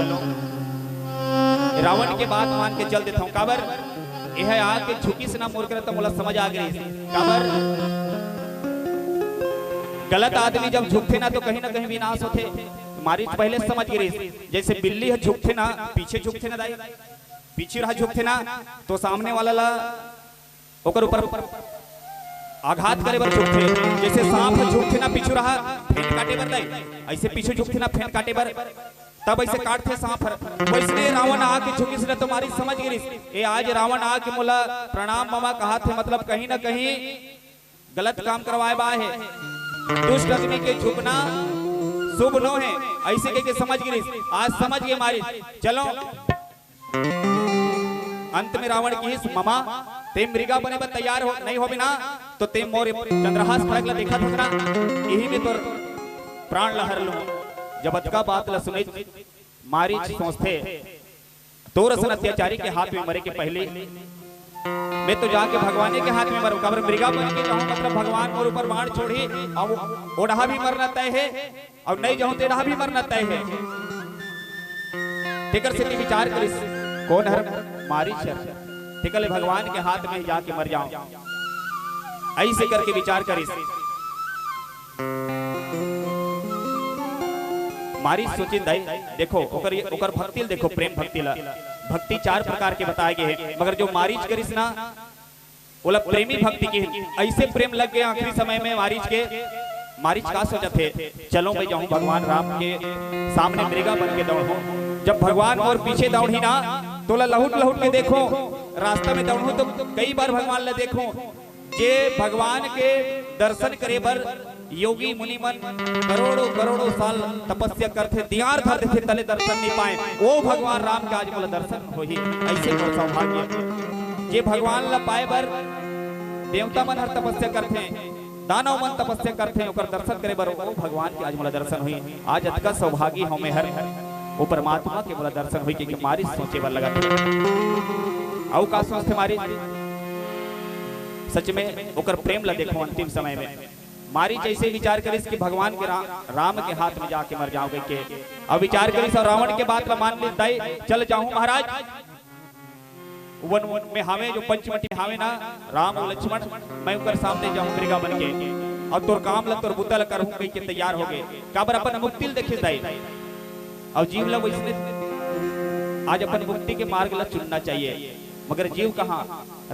रावण के बात मान के चल देता हूं काबर यह आके झुकी से ना मोर करे तो मोला समझ आ गई काबर गलत आदमी जब झुकते ना तो कहीं ना कहीं विनाश होते मारीच पहले समझ गई जैसे बिल्ली है झुकते ना पीछे झुकते ना दाई पीछे रहा झुकते ना तो सामने वाला ला ओकर ऊपर आघात करे बर झुकते जैसे सांप झुकते ना पीछे रहा फेन काटे बर दाई ऐसे पीछे झुकते ना फेन काटे बर तब ऐसे काटते सांप वैसे रावण आके झुकी से तो मारी समझ गई ये आज रावण आके मोला प्रणाम मामा कहा थे मतलब कहीं ना कहीं गलत काम करवाए बा है दुष्ट आदमी के झुकना शुभ नो है ऐसे कह के समझ गई आज समझ गए मारी चलो अंत में रावण की मामा ते मृगा बने पर तैयार हो नहीं हो बिना तो ते मोर चंद्रहास फड़क ला देखा था यही में तो प्राण लहर लो जब अतका बात ला सुने मारीच सोचते तो रसन अत्याचारी के हाथ में मरे के पहले मैं तो जाके भगवान के हाथ में मरूं कबर मृगा बन के जाऊं मतलब भगवान मोर ऊपर बाण छोड़ी और ओढ़ा भी मरना तय है और नहीं जाऊं तेरा भी मरना तय है टिकर से विचार करिस कौन हर मारीच टिकल भगवान के हाथ में जाके मर जाऊं ऐसे करके विचार करिस मारीच सोचिन दाई देखो ओकर भक्ति देखो प्रेम भक्ति ला भक्ति चार प्रकार के बताए गए हैं मगर जो मारीच करिस ना बोला प्रेमी भक्ति की ऐसे प्रेम लग गया आखिरी समय में मारीच का सोचा थे चलो मैं जाऊं भगवान राम के सामने मृगा बन के दौड़ूं जब भगवान और पीछे दौड़ी ना तो लहुट लहुट के देखो रास्ता में दौड़ू तो कई बार भगवान ला देखो जे भगवान के दर्शन करे बर योगी मुनि मन करोड़ों करोड़ों साल तपस्या करते दियार धरते थे तले दर्शन नहीं पाए वो भगवान राम के आज बोला दर्शन हो ही ऐसे मोर सौभाग्य जे भगवान ला पाए बर देवता मन हर तपस्या करते दानव मन तपस्या करते ओकर दर्शन करे बर वो भगवान के आज मोला दर्शन हुई आज अतका सौभागी हो में हर वो परमात्मा के मोला दर्शन हुई कि मारी सोचे बर लगा औ का सोचते मारी सच में ओकर प्रेम ला देखो अंतिम समय में मारी जैसे विचार करिस कि भगवान के राम के हाथ में जाके मर जाओगे के अब विचार करिस और रावण के बात ला मान ले दाई चल जाऊं महाराज वन वन में हावे जो पंचवटी में हावे ना राम और लक्ष्मण मैं उनकर सामने जाऊं करेगा बन के और तोर काम ल तोर बुतल करहूं कह के तैयार हो गए काबर अपन मुक्ति देखे जाए और जीव ला वैसने आज अपन मुक्ति के मार्ग ला चुनना चाहिए मगर जीव कहां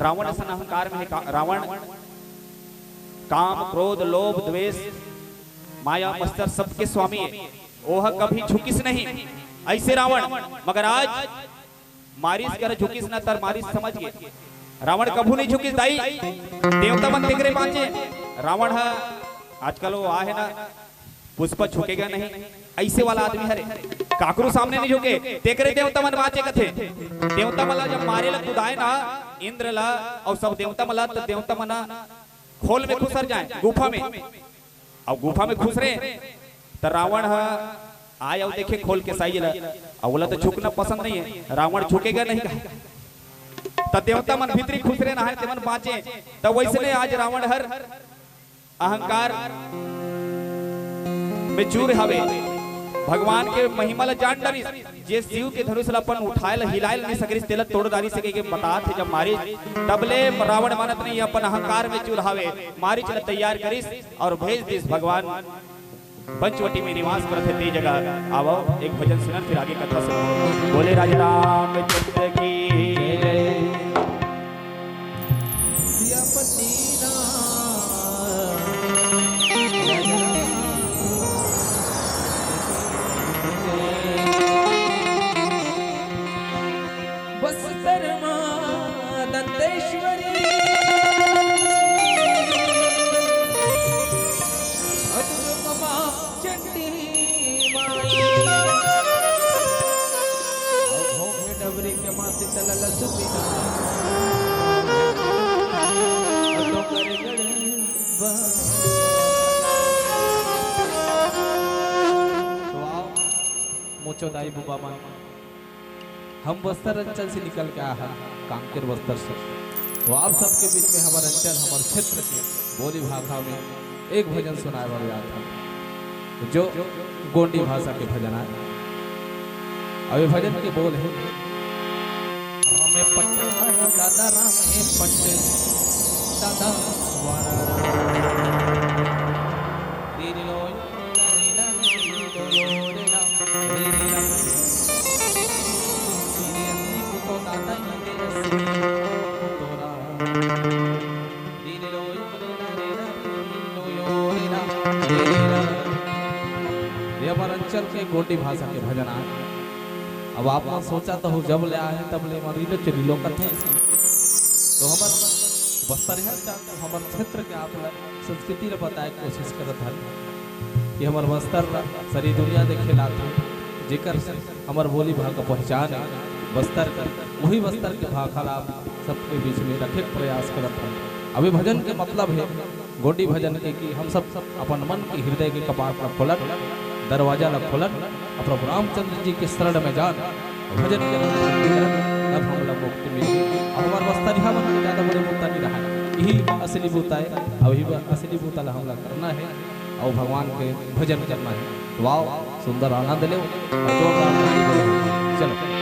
रावण सन अहंकार में है रावण काम क्रोध लोभ द्वेष माया मत्सर सबके स्वामी है ओह कभी झुकिस नहीं ऐसे रावण मगर आज मारिस कर झुकिस ना तर मारिस समझ गए रावण कभू नहीं झुकिस दाई देवता मन तेरे पांचे रावण है आजकल वो आ है ना पुष्प झुकेगा नहीं ऐसे वाला आदमी हरे काकरू सामने नहीं झुके तेकरे देवता मन बाचे कथे देवता मला जब मारे ला खुदाए ना इंद्र ला और सब देवता मला तो देवता मना खोल में खुसर जाए गुफा में और गुफा में खुस रहे तो रावण है आया और देखे खोल के साई ला और बोला तो झुकना पसंद नहीं है रावण झुकेगा नहीं कहा तो देवता मन भीतरी खुश रहे ना है ते मन बाचे तो वैसे आज रावण हर अहंकार में चूर हवे भगवान के महिमा ला जान डरी जे शिव के धनुष ला अपन उठाए ला हिलाए नहीं सकरिस तेला तोड़ दारी सके के बता थे जब मारी तबले रावण मानत नहीं अपन अहंकार में चूर हवे मारी चला तैयार करिस और भेज दिस भगवान पंचवटी में निवास करते थे जगह आवो एक भजन सुनन फिर आगे कथा सुनो बोले राजा रामचंद्र की जय सियापति बस्तर मां दंतेश्वरी मोचोदाई बुबा मान हम बस्तर अंचल से निकल के आया कांकेर बस्तर से तो आप सबके बीच में हमारे अंचल हमारे क्षेत्र के बोली भाषा में एक भजन सुनाए वाला याद था जो गोंडी भाषा के भजन आए अब ये भजन के बोल है रामे पट्ट दादा रामे पट्ट दादा अंचल के गोंडी भाषा के भजन आए अब आप सोचा तो हो जब ले आए तब ले रीलो चरीलो कथे तो हमार बस्तर है हमार क्षेत्र के आप संस्कृति रे बताए कोशिश करत हन कि हमार बस्तर सारी दुनिया देखेला था जेकर हमार बोली भाषा पहचान है बस्तर का वही बस्तर के भाषा आप सबके बीच में रखे प्रयास करत हन अभी भजन के मतलब है गोंडी भजन के कि हम सब अपन मन के हृदय के कपाट पर खोलन दरवाजा ला खोलन और प्रभु रामचंद्र जी के शरण में जान भजन के तब हम लोग मुक्ति मिलेगी अब हमारे बस्तर यहाँ मन ज्यादा बड़े मुक्ता नहीं रहा यही असली बूता है अभी असली बूता ला हमला करना है और भगवान के भजन करना है तो आओ सुंदर आनंद ले चलो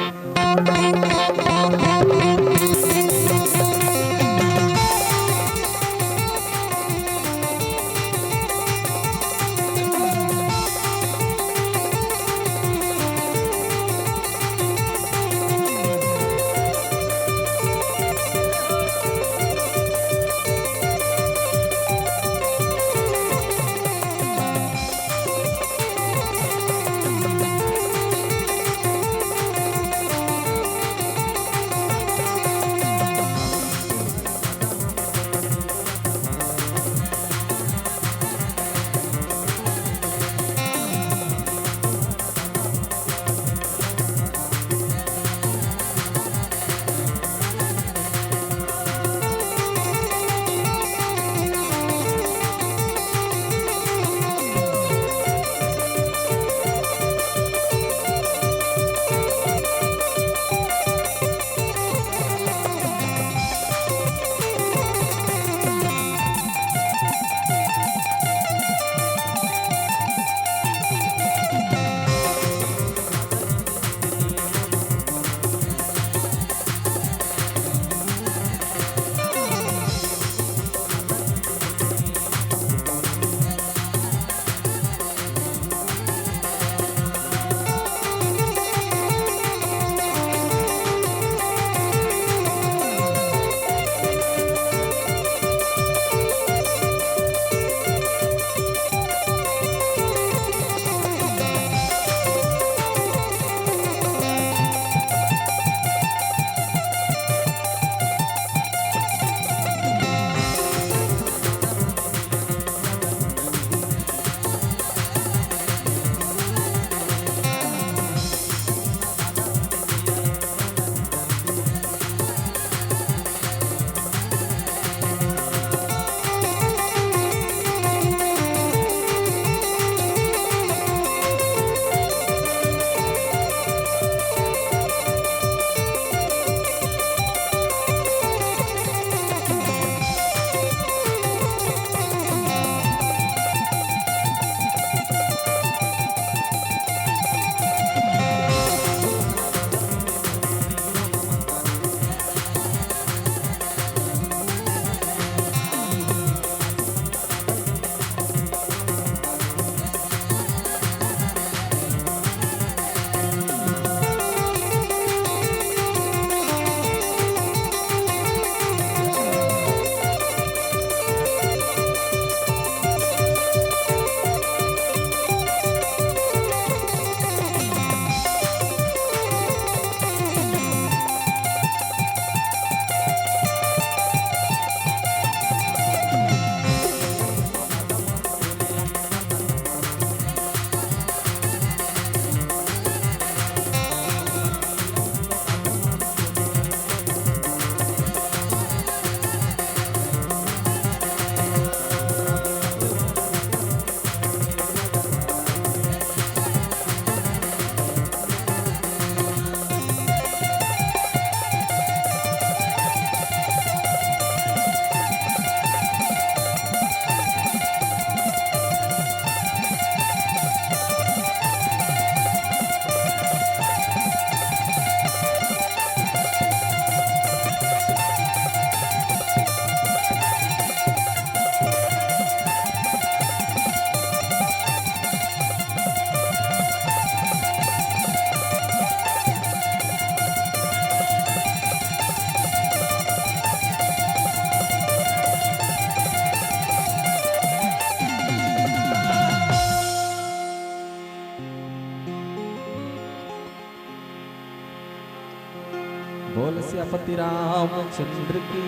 सियापति रामचंद्र की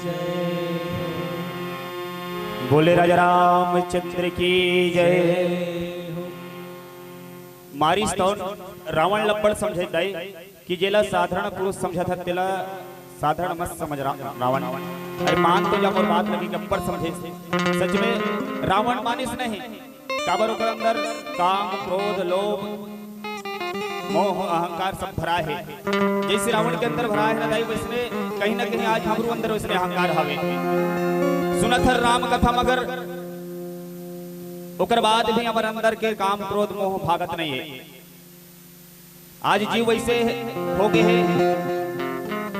जय। बोले राजा रामचंद्र की जय। मारी स्तौन रावण लब्बड़ समझे दाई कि जेला साधारण पुरुष समझा था तेला साधारण मत समझ रावण। अरे मान तो जब और बात लगी गब्बर समझे सच में रावण मानिस नहीं काबर के अंदर काम क्रोध लोभ मोह अहंकार सब भरा है। जैसे रावण के अंदर भरा है ना दाई वैसने कहीं ना कहीं आज हमरो अंदर वैसने अहंकार हवे। सुनत हर राम कथा मगर ओकर बाद भी हमारे अंदर के काम क्रोध मोह भागत नहीं है। आज जीव वैसे हो गए है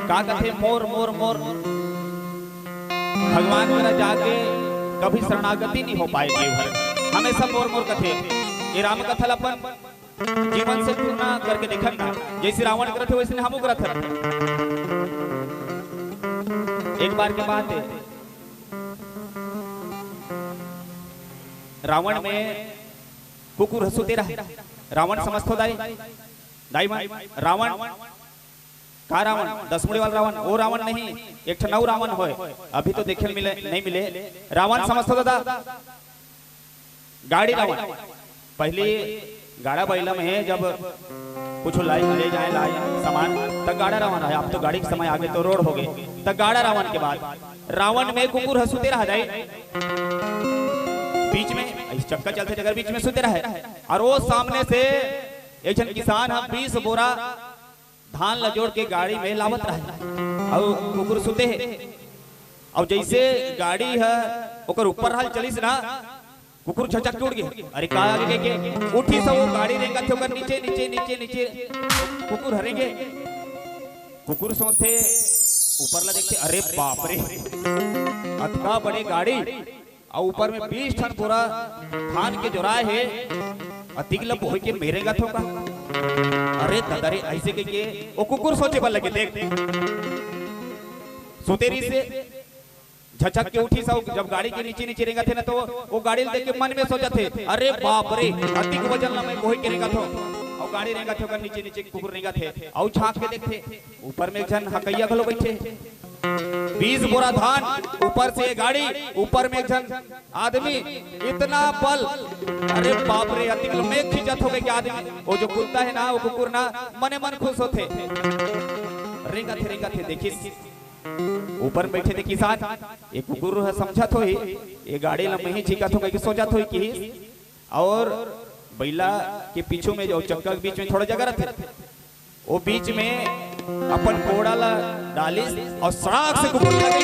का कथे मोर मोर मोर भगवान मेरा जाके कभी शरणागति नहीं हो पाए जीव भर हमेशा मोर मोर कथे। ये राम कथा अपन जीवन से तुलना करके देखन ना जैसे रावण करते वैसे हमू करत है। एक बार के बात है रावण में कुकुर हंसते रहा। रावण समझतो दाई रावण का रावण 10 मुड़ी वाला रावण वो रावण नहीं एक नौ रावण होए अभी तो देखे मिले नहीं मिले। रावण समझतो दादा गाड़ी रावण पहले गाड़ा बैला में जब कुछ लाई ले जाए लाई सामान तब गाड़ा रावण है। अब तो गाड़ी के समय आगे तो रोड हो गए तब गाड़ा रावण के बाद रावण में कुकुर हंसते रहा जाए बीच में चक्का चलते जगह बीच में सुते रहे और वो सामने से एक जन किसान हम 20 बोरा धान लजोड़ के गाड़ी में लावत रहे और कुकुर सुते है। और जैसे गाड़ी है ओकर ऊपर हाल चलीस ना कुकुर झचक उड़ गए। अरे का आगे के उठी सब वो गाड़ी रेंगा थे ओकर नीचे नीचे नीचे नीचे कुकुर हरेंगे। कुकुर सोचते ऊपर ला देखते अरे बाप रे अतका बड़े गाड़ी और ऊपर में 20 टन पूरा धान के जोराए है अतिगलब हो के मेरेगा थो का। अरे दादारे ऐसे के वो कुकुर सोचे बल लगे देख सुतेरी से झचक के उठी सब जब गाड़ी के नीचे नीचे रेंगा थे ना तो वो गाड़ी देख के मन में सोचा थे अरे बाप रे अधिक वजन ना मैं कोई करेगा थो और गाड़ी रेंगा थे का नीचे नीचे कुकुर रेंगा थे और झांक के देखते ऊपर में एक जन हकैया गलो बैठे 20 बोरा धान ऊपर से गाड़ी ऊपर में एक जन आदमी इतना बल। अरे बाप रे अति में खिंचत हो गए कि आदमी वो जो कुत्ता है ना वो कुकुर ना मने मन खुश होते रेंगा थे देखिए ऊपर बैठे थे किसान एक कुकुर समझत हो ये गाड़ी लम्बे ही झिकत हो कि सोचत हो कि और बैला के पीछे में जो चक्का के बीच में थोड़ा जगह रहते वो बीच में अपन कोड़ा ला डालिस और सड़क से कुकुर लगे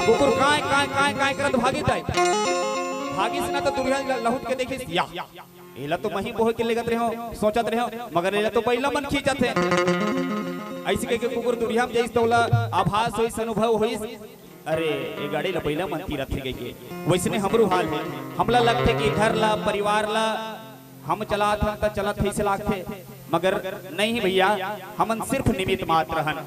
कुकुर काय करत भागी जाए भागिस ना तो दुर्गा लहुट के देखिस या एला तो मही बोह के लेगत रहे हो सोचत रहे हो मगर एला तो पहिला मन खींचत है। ऐसे के कुकुर दुरिया में जइस तोला आभास होइस अनुभव होइस अरे ये गाड़ी ला पहिला मन तीरथ गई के वैसने हमरो हाल है। हमला लगते कि घर ला परिवार ला हम चलात हम त चलत है से लागते मगर नहीं भैया हमन सिर्फ निमित्त मात्र हन।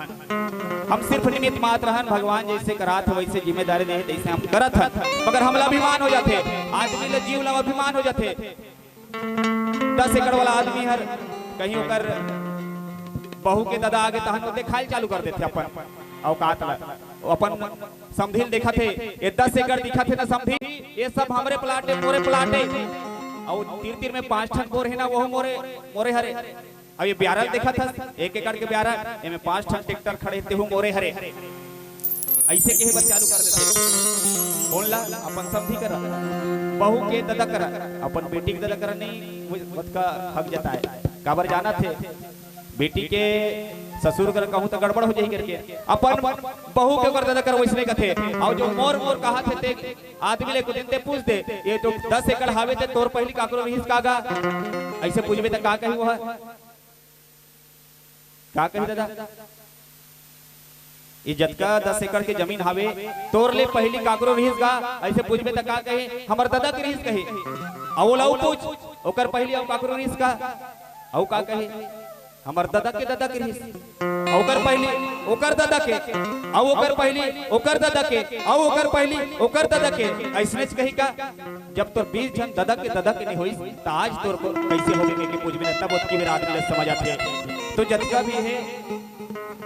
हम सिर्फ निमित्त मात्र हन भगवान जैसे करात वैसे जिम्मेदारी नहीं जैसे हम करत हन मगर हमला अभिमान हो जाते आदमी ला जीव ला अभिमान हो जाते। 10 एकड़ वाला आदमी हर कहीं कर बहू के दादा आगे तहन तो देखाल चालू कर देते अपन औकात ला अपन समधिल देखा थे ये 10 एकड़ दिखा थे ना समधिल ये सब हमरे प्लाटे मोरे प्लाटे और तीर में 5 टन बोर है ना वो मोरे हरे। अब ये ब्यारल देखा था 1 एकड़ के ब्यारल में 5 टन ट्रैक्टर खड़े थे मोरे हरे ऐसे के बस चालू कर देते बोल ला अपन समझी कर बहू के दादा कर अपन बेटी के दादा कर नहीं का हक जाता है काबर जाना थे बेटी के ससुर कर कहूं तो गड़बड़ हो जाई करके अपन बहू के कर दादा कर वैसने कथे और जो मोर मोर कहा थे आदमी ले को दिन ते पूछ दे ये जो 10 एकड़ हावे थे तोर पहली काकरो रहीस कागा ऐसे पूछबे त का कही वो का कही दादा ये जतका 10 एकड़ के जमीन हावे तोर ले पहली काकरो रहीस का ऐसे पूछबे त का कही हमर दादा के रहीस कही औ पूछ ओकर पहली औ काकरो रहीस का औ का कही हमर दादा के रहीस ओकर पहली ओकर दादा के औ ओकर पहली ओकर दादा के औ ओकर पहली ओकर दादा के ऐसने कही का जब तोर 20 जन दादा के नहीं होइस त आज तोर को कैसे होगे कि पूछबे तब उसकी भी आदमी समझ आते। तो जतका भी है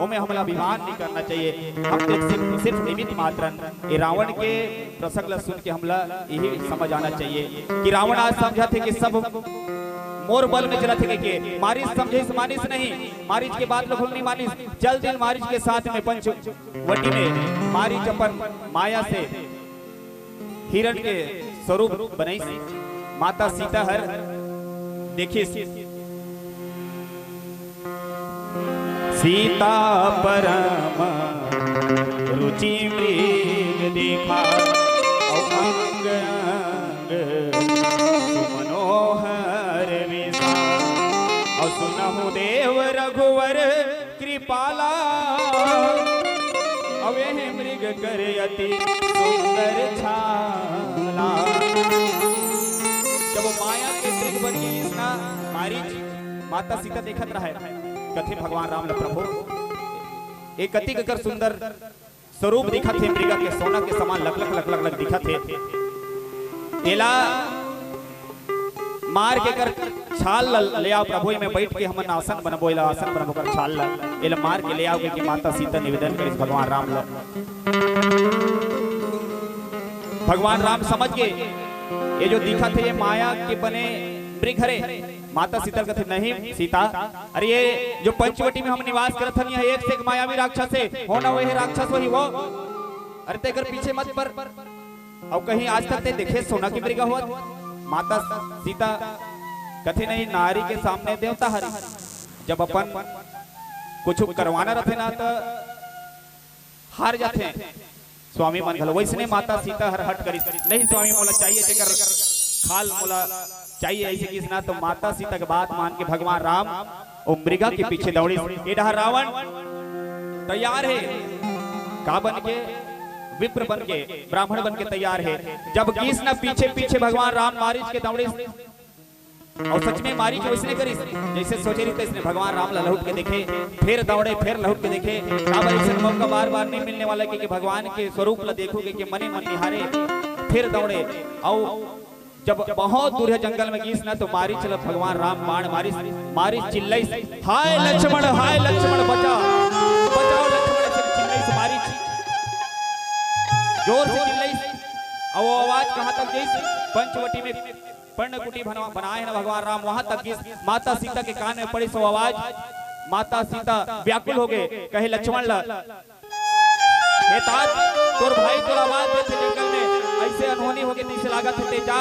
ओमे हमला अभिमान नहीं करना चाहिए। हम तो सिर्फ निमित्त मात्रन। ये रावण के प्रसंग सुन के हमला यही समझ आना चाहिए कि रावण आज समझा थे कि सब मोर बल में चला थे के मारिच समझे मानिस नहीं, मारिच के बाद लोग नहीं मानिस। जल दिल मारिच के साथ में पंचवटी में मारिच अपन माया से हिरण के स्वरूप बनाई माता सीता हर देखी सीता परम रुचि मृग देखा अंग अंग मनोहर विसा और सुनहु देव रघुवर कृपाला अवे मृग कर अति सुंदर छाला। जब माया के मृग बन गई इसना मारीच माता सीता देखत रहा है कथे भगवान राम ने प्रभु एक कति कर सुंदर स्वरूप दिखा थे मृगा के सोना के समान लग लग लग लग लग दिखा थे। एला मार के कर छाल ले आओ प्रभु में बैठ के हमन आसन बनबो एला आसन बनबो कर छाल एला मार के ले आओ कि माता सीता निवेदन करे भगवान राम ला। भगवान राम समझ गए ये जो दिखा थे ये माया के बने मृग हरे। माता सीता कहते नहीं सीता अरे ये जो पंचवटी में हम निवास करत हन यह एक से एक मायावी राक्षस है हो ना वही राक्षस वही वो। अरे तेकर पीछे मत पर और कहीं आज तक ते देखे सोना की मृगा हुआ। माता सीता कथे नहीं नारी के सामने देवता हरि जब अपन कुछ करवाना रहते ना तो हार जाते हैं स्वामी मन घलो वैसने माता सीता हर हट करी नहीं स्वामी मोला चाहिए जेकर खाल मोला चाहिए ऐसे किसना। तो माता सीता के बात मान के भगवान राम और मृगा के पीछे दौड़ी। ये रावण तैयार है का बन के विप्र बन के ब्राह्मण बन के तैयार है। जब कृष्ण पीछे पीछे भगवान राम मारीच के दौड़े और सच में मारीच वैसने करी जैसे सोचे रही इसने भगवान राम लहुट के देखे फिर दौड़े फिर लहुट के देखे। मौका बार बार नहीं मिलने वाला कि भगवान के स्वरूप ला देखोगे कि मने मन निहारे फिर दौड़े। और जब बहुत दूर है जंगल में गीस ना तो मारी चल भगवान राम बाण मारी चिल्लाई हाय लक्ष्मण बचाओ बचाओ लक्ष्मण से चिल्लाई से मारी जोर से चिल्लाई और वो आवाज कहां तक गई पंचवटी में पर्णकुटी बनाए है ना भगवान राम वहां तक गई। माता सीता के कान में पड़ी सो आवाज माता सीता व्याकुल हो गए कहे लक्ष्मण ला तोर भाई तोर आवाज देते जंगल में ऐसे अनहोनी हो गई तीसरे लागत थे जा।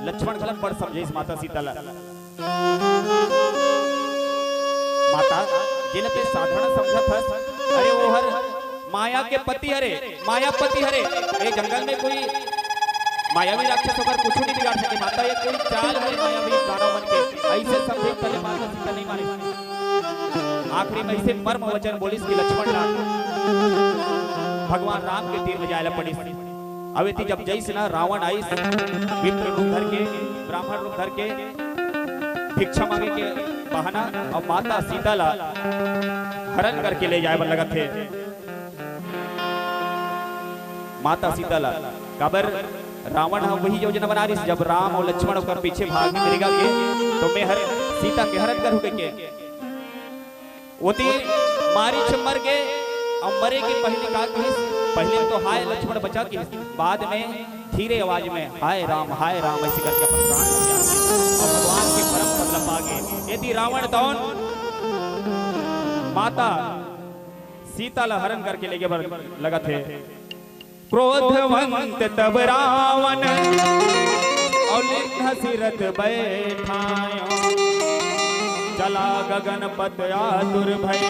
लक्ष्मण गलत बड़ समझे इस माता सीता ला माता जिनते साधारण समझा था अरे वो हर माया के पति हरे मायापति हरे ये जंगल में कोई मायावी राक्षस होकर कुछ नहीं बिगाड़ सके। माता ये कोई चाल है मायावी दानव बन के ऐसे समझे पहले माता सीता नहीं मानी। आखिरी में ऐसे मर्म वचन बोली कि लक्ष्मण ला भगवान राम के तीर बजाए पड़ी। अब थी जब जैसे ना रावण आई विप्र रूप धर के ब्राह्मण रूप धर के भिक्षा मांगे के बहाना और माता सीता ला हरण करके ले जाए लगा थे। माता सीता ला कबर रावण हम वही योजना बना रही जब राम और लक्ष्मण होकर पीछे भाग मृगा के तो मैं हर सीता के हरण कर के वो मारीच मर गए और मरे के पहले का पहले तो हाय लक्ष्मण बचा के बाद में धीरे आवाज में हाय राम ऐसे करके अपन प्राण हो जाते और भगवान के परम पद लपा गए। यदि रावण दौन माता सीता ला हरण करके लेके लगा थे क्रोधवंत तब रावण और सिरत बैठायो चला गगन पत आतुर भय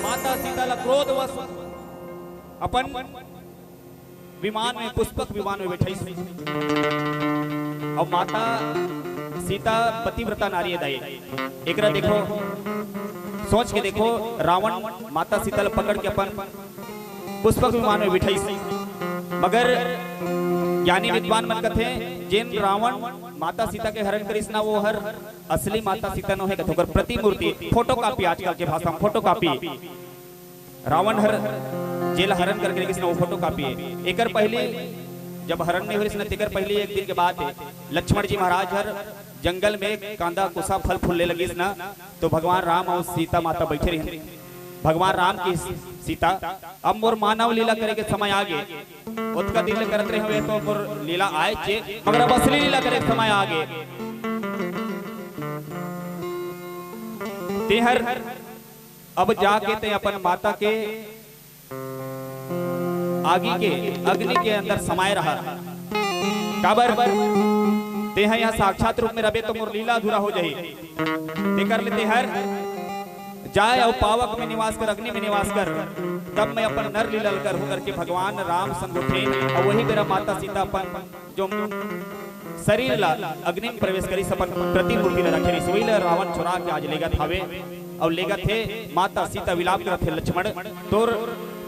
माता सीता ला क्रोधवश अपन विमान में पुष्पक विमान में बैठाई और माता सीता पतिव्रता नारी है दाई। एकरा देखो सोच के देखो रावण माता सीता ला पकड़ के अपन पुष्पक विमान में बिठाई मगर ज्ञानी विद्वान मन कथे जिन रावण माता सीता के हरण करिस ना वो हर असली माता सीता नो है कथो कर प्रतिमूर्ति फोटो कॉपी आजकल के भाषा में फोटो कॉपी रावण हर जेल हरण करके किसी वो फोटो कॉपी है। एकर पहले जब हरण नहीं हुई तेकर पहले एक दिन के बाद लक्ष्मण जी महाराज हर जंगल में कांदा कुसा फल फूलने लगी ना, तो भगवान राम और सीता माता बैठे रहे। भगवान राम की सीता अब मोर मानव लीला करे के समय आ गए, उसका दिल करते रहे हुए तो मोर लीला आए चे, मगर अब असली लीला करे के समय आ गए। तेहर अब जाके ते अपन माता के आगे के अग्नि के अंदर समाये रहा। काबर ते हैं यहाँ साक्षात रूप में रबे तो मोर लीला अधूरा हो जाए। ते कर लेते हर जाए और पावक में निवास कर, अग्नि में निवास कर, तब मैं अपन नर लीला कर होकर के भगवान राम संग उठे और वही मेरा माता सीता अपन जो शरीर ला अग्नि में प्रवेश करी सपन प्रतिमूर्ति ला रखे सोई ला रावण चुरा के आज लेगा थावे और लेगा थे माता सीता विलाप करत थे लक्ष्मण तोर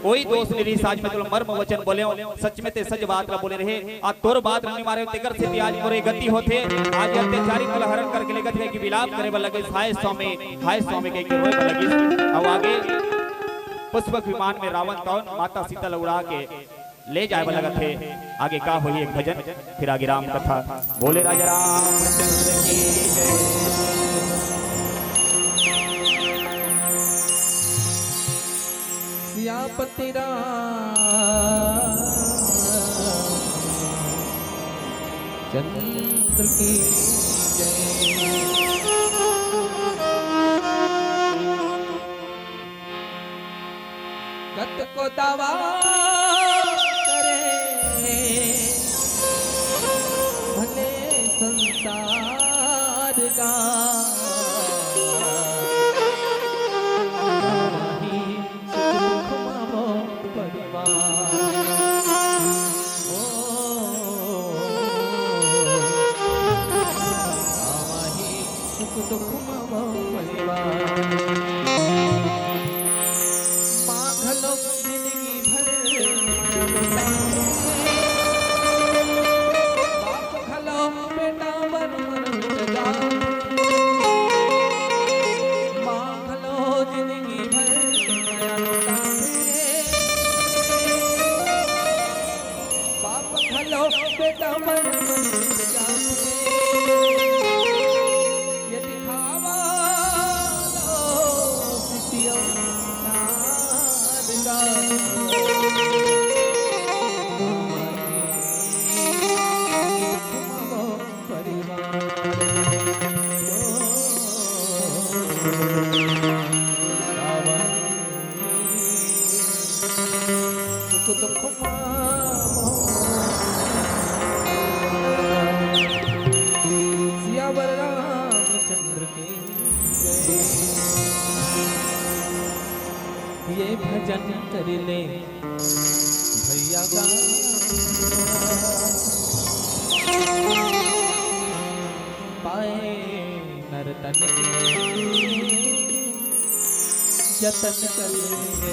कोई दोष नहीं साज में तो मर्म वचन बोले सच में ते सच बात ला बोले रहे आ तोर बात नहीं मारे तेकर से आज मोरे गति होते आज अत्याचारी को हरण करके लेगा थे कि विलाप करे वाला लगे हाय स्वामी के रोए वाला लगी। अब आगे पुष्पक विमान में रावण कौन माता सीता लौड़ा के ले जाए वाला थे। आगे का हुई एक भजन, फिर आगे राम कथा। बोले राजा रामचंद्र की जय। सियापति चंद्र की जय। गत को दावा करे भले संसार का, ये भजन कर ले भैया का पाए नर्तन के जतन कर ले।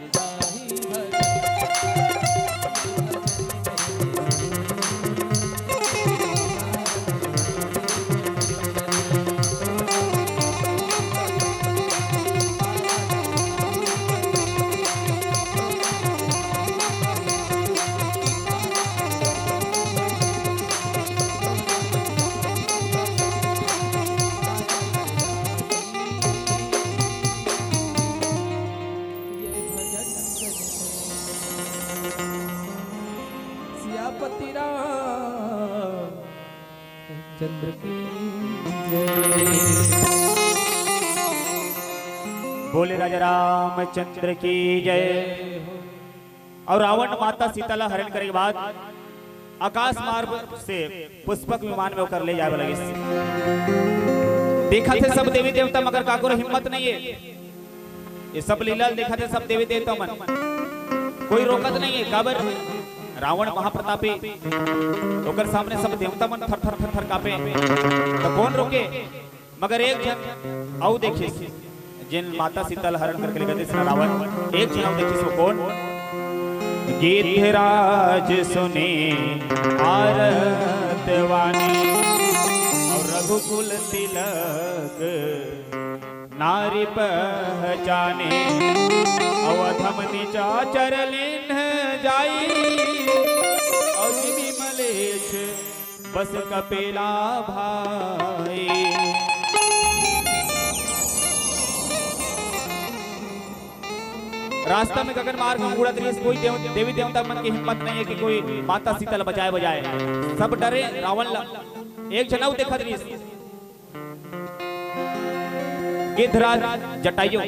गाही भजन। ये भजन सियापति राम चंद्र की जय। बोले राजा रामचंद्र की जय। और रावण माता सीता ला हरण करे के बाद आकाश मार्ग से पुष्पक विमान में होकर ले जाए लगे। देखा थे सब देवी देवता मगर काकुर हिम्मत नहीं है। ये सब लीला देखा थे सब देवी देवता मन, कोई रोकत नहीं है। काबर रावण महाप्रतापी ओकर सामने सब देवता मन थर थर थर थर कापे, तो कौन रोके? मगर एक जन आउ देखिस जिन माता सीता ला हरण करके ले गए थे रावण, एक जन आउ देखिस वो कौन? गीतराज सुने आरत वाणी और रघुकुल तिलक नारी पहचाने। अवधम निचाचर लिन जाई और जिमी मलेश बस कपिला भाई। रास्ता में गगन मार्ग में उड़त रही, कोई देवी देवता मन की हिम्मत नहीं है कि कोई माता सीता बचाए बजाए। सब डरे रावण ला। एक जनाऊ देखा रही गिद्धराज जटायु,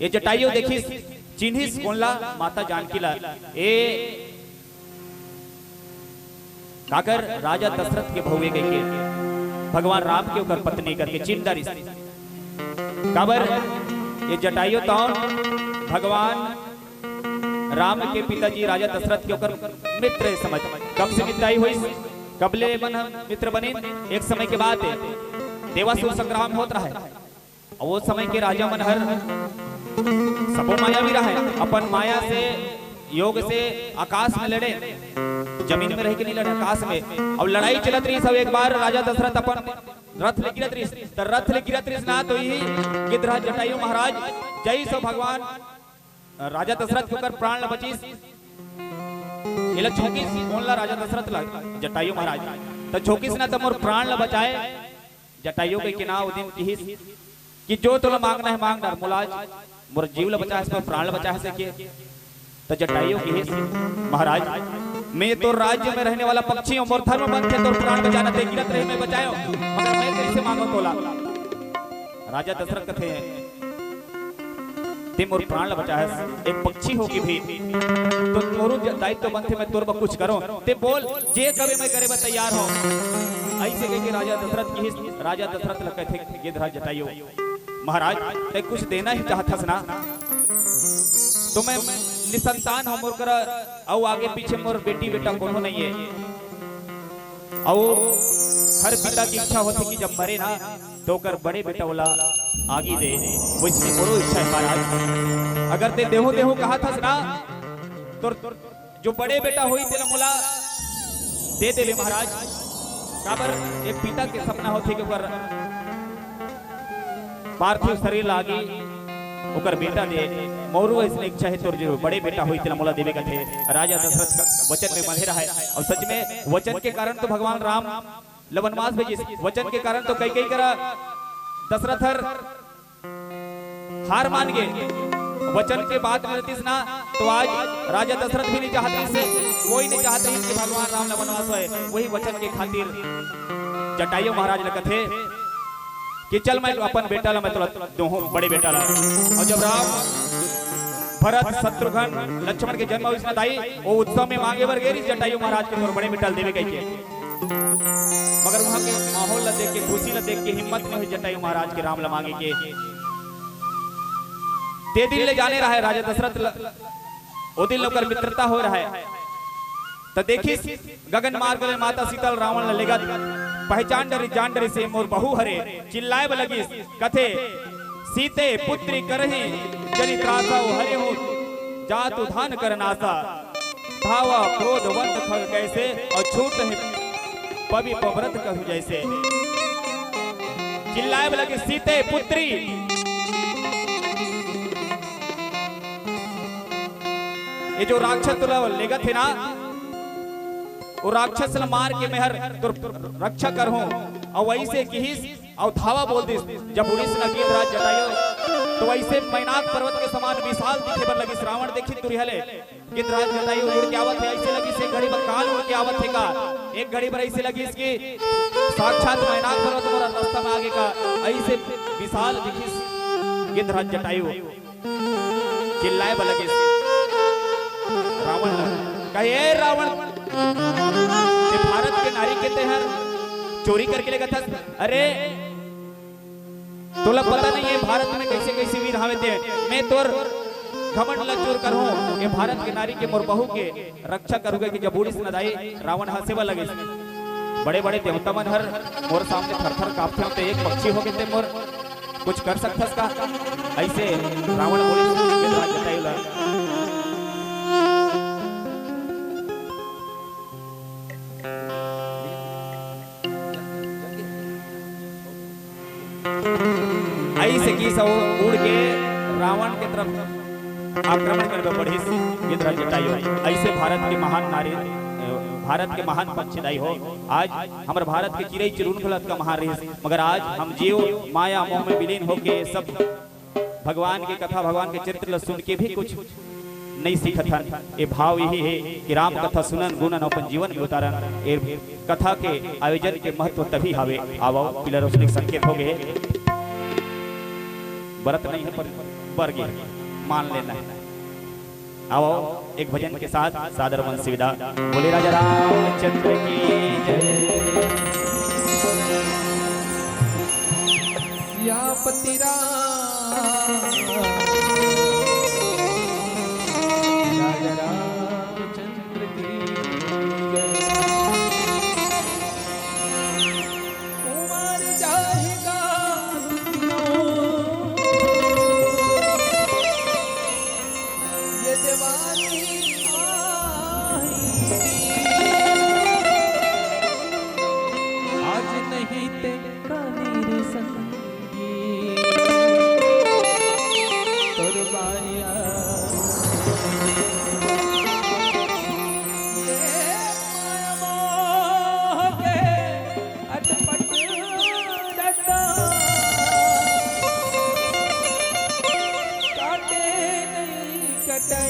ये जटायु देखी चिन्हिस कोनला माता जानकी ला। ए काकर राजा दशरथ के भौवे के भगवान राम के ऊपर पत्नी करके चिन्हदारी काबर ये जटायु तो भगवान राम के पिताजी राजा दशरथ के ऊपर मित्र समझ। कब से मित्राई हुई, कबले बन मित्र बने? एक समय के बाद देवासुर संग्राम होता है और वो समय के राजा मन हर सबो माया भी रहा है। अपन माया से योग से आकाश में लड़े, जमीन में रह के नहीं लड़े, आकाश में। अब लड़ाई चलत रही सब। एक बार राजा दशरथ अपन रथ ले गिरत रही, तो रथ ले गिरत रही ना तो ही गिद्धराज जटायु महाराज जय सो भगवान राजा दशरथ के ऊपर प्राण बचीस। ये झोंकिस कौन ला? राजा दशरथ ला जटायु महाराज। तो झोंकिस ना तो मोर प्राण ला बचाए। जटायु के किना उदिन किहिस कि जो तुला मांगना है मांग डार, मुलाज मोर जीव ला बचाए से प्राण ला बचाए से के। तो जटायु किहिस महाराज मैं तो राज्य में रहने वाला पक्षी हूं, मोर धर्म बंध है तो प्राण बचाना ते गिरत रहे मैं बचायो, मगर मैं कैसे मांगो तोला? राजा दशरथ कथे ते मोर प्राण बचाए एक पक्षी होगी भी तो तोरो दायित्व बनथे मैं तोर कुछ करो। ते बोल जे कबे मैं करे मैं तैयार हूं। ऐसे कह के राजा दशरथ की राजा दशरथ ल कथे गिद्धराज जटायु महाराज ते कुछ देना ही चाहतस ना? तो मैं निसंतान हो, मोर कर औ आगे पीछे मोर बेटी बेटा कोनो नहीं है। औ हर पिता की इच्छा होती कि जब मरे ना तो कर बड़े बेटा वाला आगे दे, वैसे मोरो इच्छा है महाराज। अगर ते देहो देहो कहा था ना तो जो बड़े बेटा हुई तेरा मोला दे दे महाराज। काबर एक पिता के सपना होते कि ऊपर पार्थिव शरीर लागी ओकर बेटा दे। मोरू इसने इच्छा है तो जो बड़े बेटा हुई तेरा मोला देवे का थे। राजा दशरथ का वचन में बंधे रहा है और सच में वचन के कारण तो भगवान राम वनवास भेजे। वचन के कारण तो कई कई करा दशरथ हार मान गए। वचन के बाद में ना तो आज राजा दशरथ भी नहीं चाहते, इससे कोई नहीं चाहते कि भगवान राम वनवास होए। वही वचन के खातिर जटायु महाराज ने कथे कि चल मैं अपन बेटा ला मैं तो दूं बड़े बेटा ला। और जब राम भरत शत्रुघ्न लक्ष्मण के जन्म हुई दाई वो उत्सव में मांगे बर गए जटायु महाराज के तोर बड़े बेटा देवे गई के। मगर वहां के माहौल ला देख के खुशी ला देख के हिम्मत में हुई जटायु महाराज के राम ला मांगे के ते दिन ले जाने रहा है। राजा दशरथ ओ दिन लोकर मित्रता हो रहा है। तो देखिस गगन मार्ग में माता सीता रावण ला लेगा पहचान डरी जान डरी से मोर बहु हरे चिल्लाए लगी कथे सीते पुत्री करही जनि त्रासा वो हरे हो जातु धान कर नासा भावा क्रोध वंत खग कैसे और छूट है पवि पव्रत कहु जैसे। चिल्लाए लगे सीते पुत्री ये जो राक्षस लेगा थे ना वो राक्षस मार के मेहर तो रक्षा कर हूं और वही से किहिस और धावा बोल दिस जब उड़ीस नगीन राज जटायो तो वैसे मैनाक पर्वत के समान विशाल दिखे पर लगी श्रावण देखी तुरिहले गिद्धराज जटायु उड़ के आवत है ऐसे लगी से घड़ी पर काल उड़ के आवत है का एक घड़ी पर ऐसे लगी इसकी साक्षात मैनाक पर्वत मोरा रास्ता में आगे का ऐसे विशाल दिखी गिद्धराज जटायु चिल्लाए लगे रावण कहे रावण ये भारत के नारी के तेहर चोरी करके लेगा था। अरे तोला पता नहीं है भारत में कैसे कैसे वीर हावे थे मैं तोर घमंड ल चोर करहूं ये भारत के नारी के मोर बहू के रक्षा करूंगा कि जब बूढ़ी से नदाई रावण हंसेवा लगे बड़े बड़े देवता मन हर मोर सामने थर-थर कांपते होते एक पक्षी हो गए थे मोर कुछ कर सकथस का ऐसे रावण बोले गिद्धराज जटायु ऐसे की सब उड़ के रावण के तरफ आक्रमण करके बढ़ी गिद्धराज जटायु ऐसे भारत के महान नारी भारत के महान पंचदाई हो आज हमारे भारत के चिरई चिरुन गलत का महान रही मगर आज हम जीव माया मोह में विलीन होके सब भगवान की कथा भगवान के चरित्र सुन के भी कुछ नहीं सीखत हन। ये भाव यही है कि राम कथा सुनन गुणन अपन जीवन में उतारन ये कथा के आयोजन के महत्व तभी हावे आवो पिलर उसने संकेत हो गए व्रत नहीं है पर वर्ग मान लेना है। आओ एक भजन के साथ सादर मन से विदा बोले राजा रामचंद्र की जय। सियापति राजा रामचंद्र की जय। कुमार जाएगा ये जवानी आज नहीं तेरा मेरे संगी तोर बारिया काटे नहीं कटे